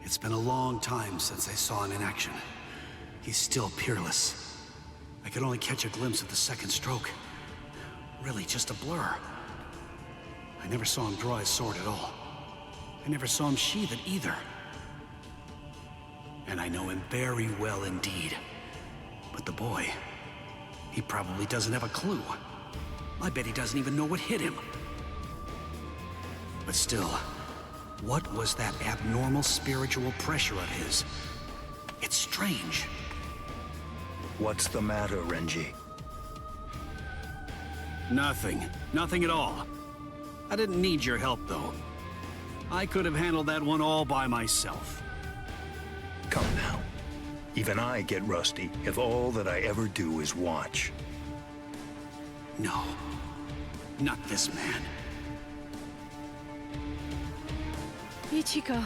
It's been a long time since I saw him in action. He's still peerless. I could only catch a glimpse of the second stroke. Really just a blur. I never saw him draw his sword at all. I never saw him sheathe it either. And I know him very well indeed. But the boy, he probably doesn't have a clue. I bet he doesn't even know what hit him. But still, what was that abnormal spiritual pressure of his? It's strange. What's the matter, Renji? Nothing. Nothing at all. I didn't need your help, though. I could have handled that one all by myself. Come now. Even I get rusty if all that I ever do is watch. No. Not this man. Ichigo.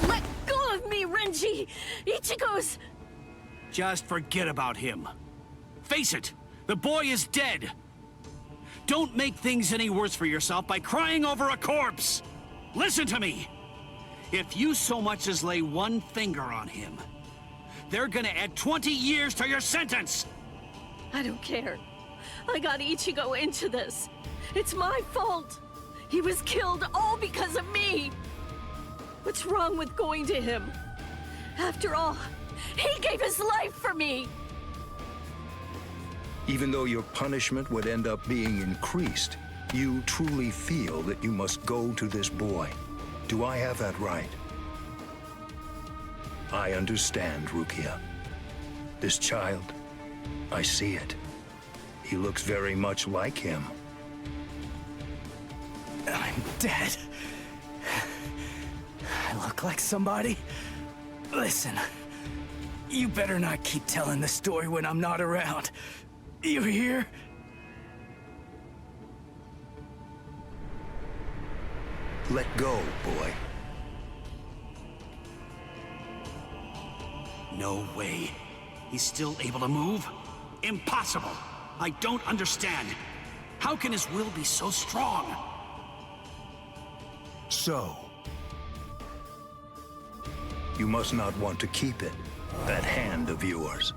Let go of me, Renji! Ichigo's... Just forget about him. Face it, the boy is dead. Don't make things any worse for yourself by crying over a corpse. Listen to me. If you so much as lay one finger on him, they're gonna add 20 years to your sentence. I don't care. I got Ichigo into this. It's my fault. He was killed all because of me. What's wrong with going to him? After all, he gave his life for me. Even though your punishment would end up being increased, you truly feel that you must go to this boy. Do I have that right? I understand, Rukia. This child, I see it. He looks very much like him. I'm dead. I look like somebody? Listen, you better not keep telling the story when I'm not around. You hear? Let go, boy. No way. He's still able to move? Impossible. I don't understand. How can his will be so strong? So, you must not want to keep it, that hand of yours.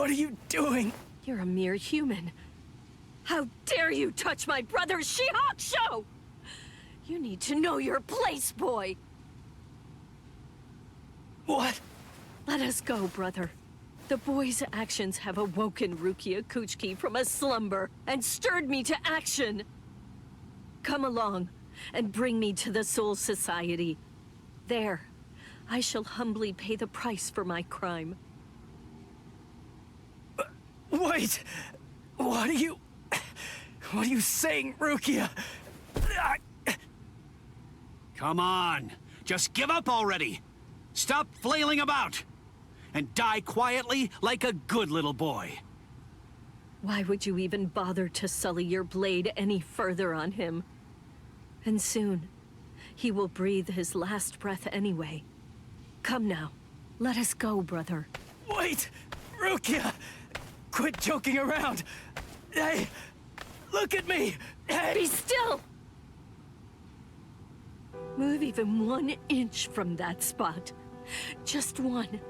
What are you doing? You're a mere human. How dare you touch my brother's Shihakusho! You need to know your place, boy! What? Let us go, brother. The boy's actions have awoken Rukia Kuchiki from a slumber and stirred me to action. Come along and bring me to the Soul Society. There, I shall humbly pay the price for my crime. Wait! What are you saying, Rukia? Come on, just give up already. Stop flailing about. And die quietly like a good little boy. Why would you even bother to sully your blade any further on him? And soon, he will breathe his last breath anyway. Come now, let us go, brother. Wait! Rukia! Quit joking around! Hey! Look at me! Hey! Be still! Move even 1 inch from that spot. Just one.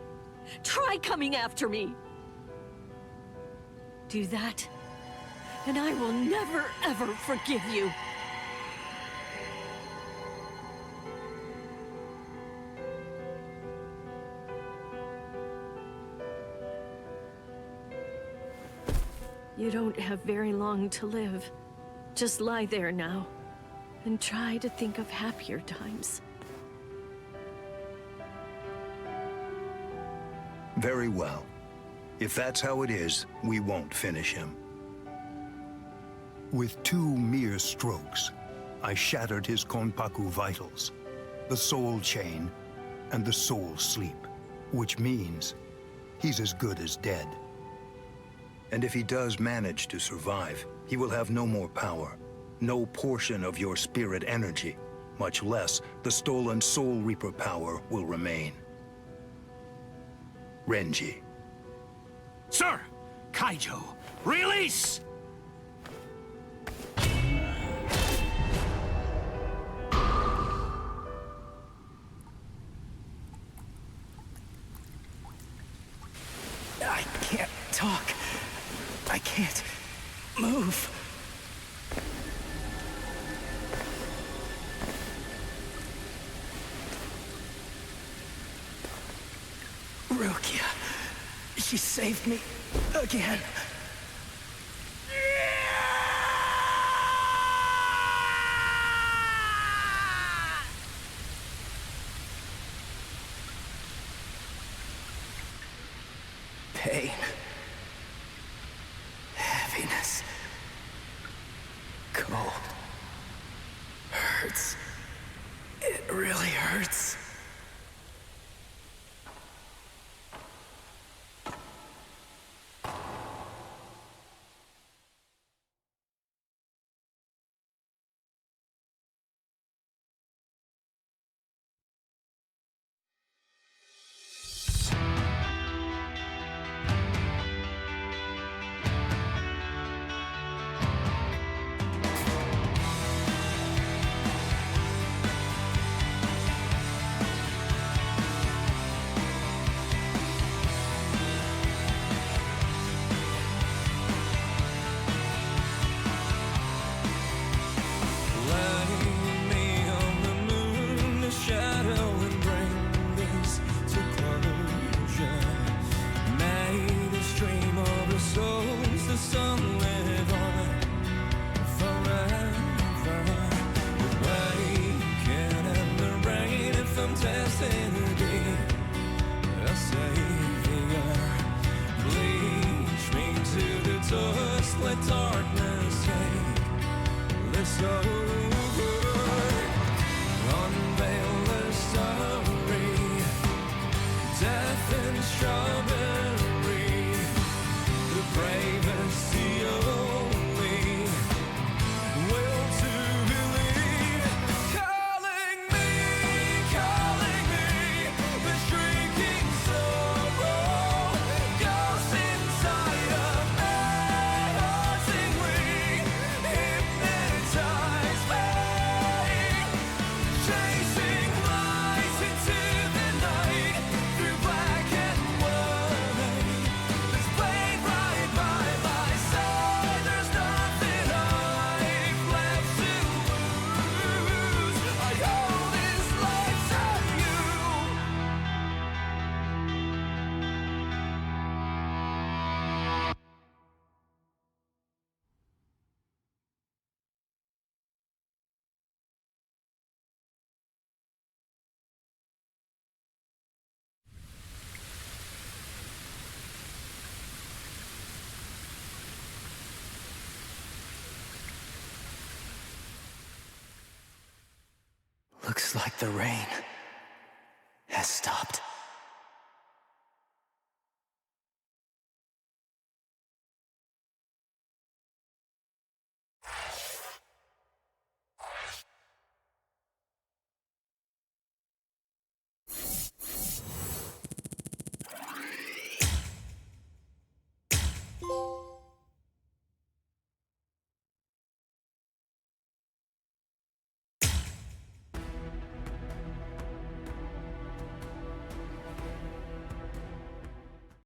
Try coming after me! Do that, and I will never, ever forgive you. You don't have very long to live. Just lie there now, and try to think of happier times. Very well. If that's how it is, we won't finish him. With 2 mere strokes, I shattered his Konpaku vitals, the soul chain, and the soul sleep, which means he's as good as dead. And if he does manage to survive, he will have no more power, no portion of your spirit energy, much less the stolen Soul Reaper power will remain. Renji. Sir! Kaijo, release! I can't talk. I can't move. Rukia. She saved me again. Pain. Heaviness. Cold. Hurts. It really hurts. Hypnotized the rain.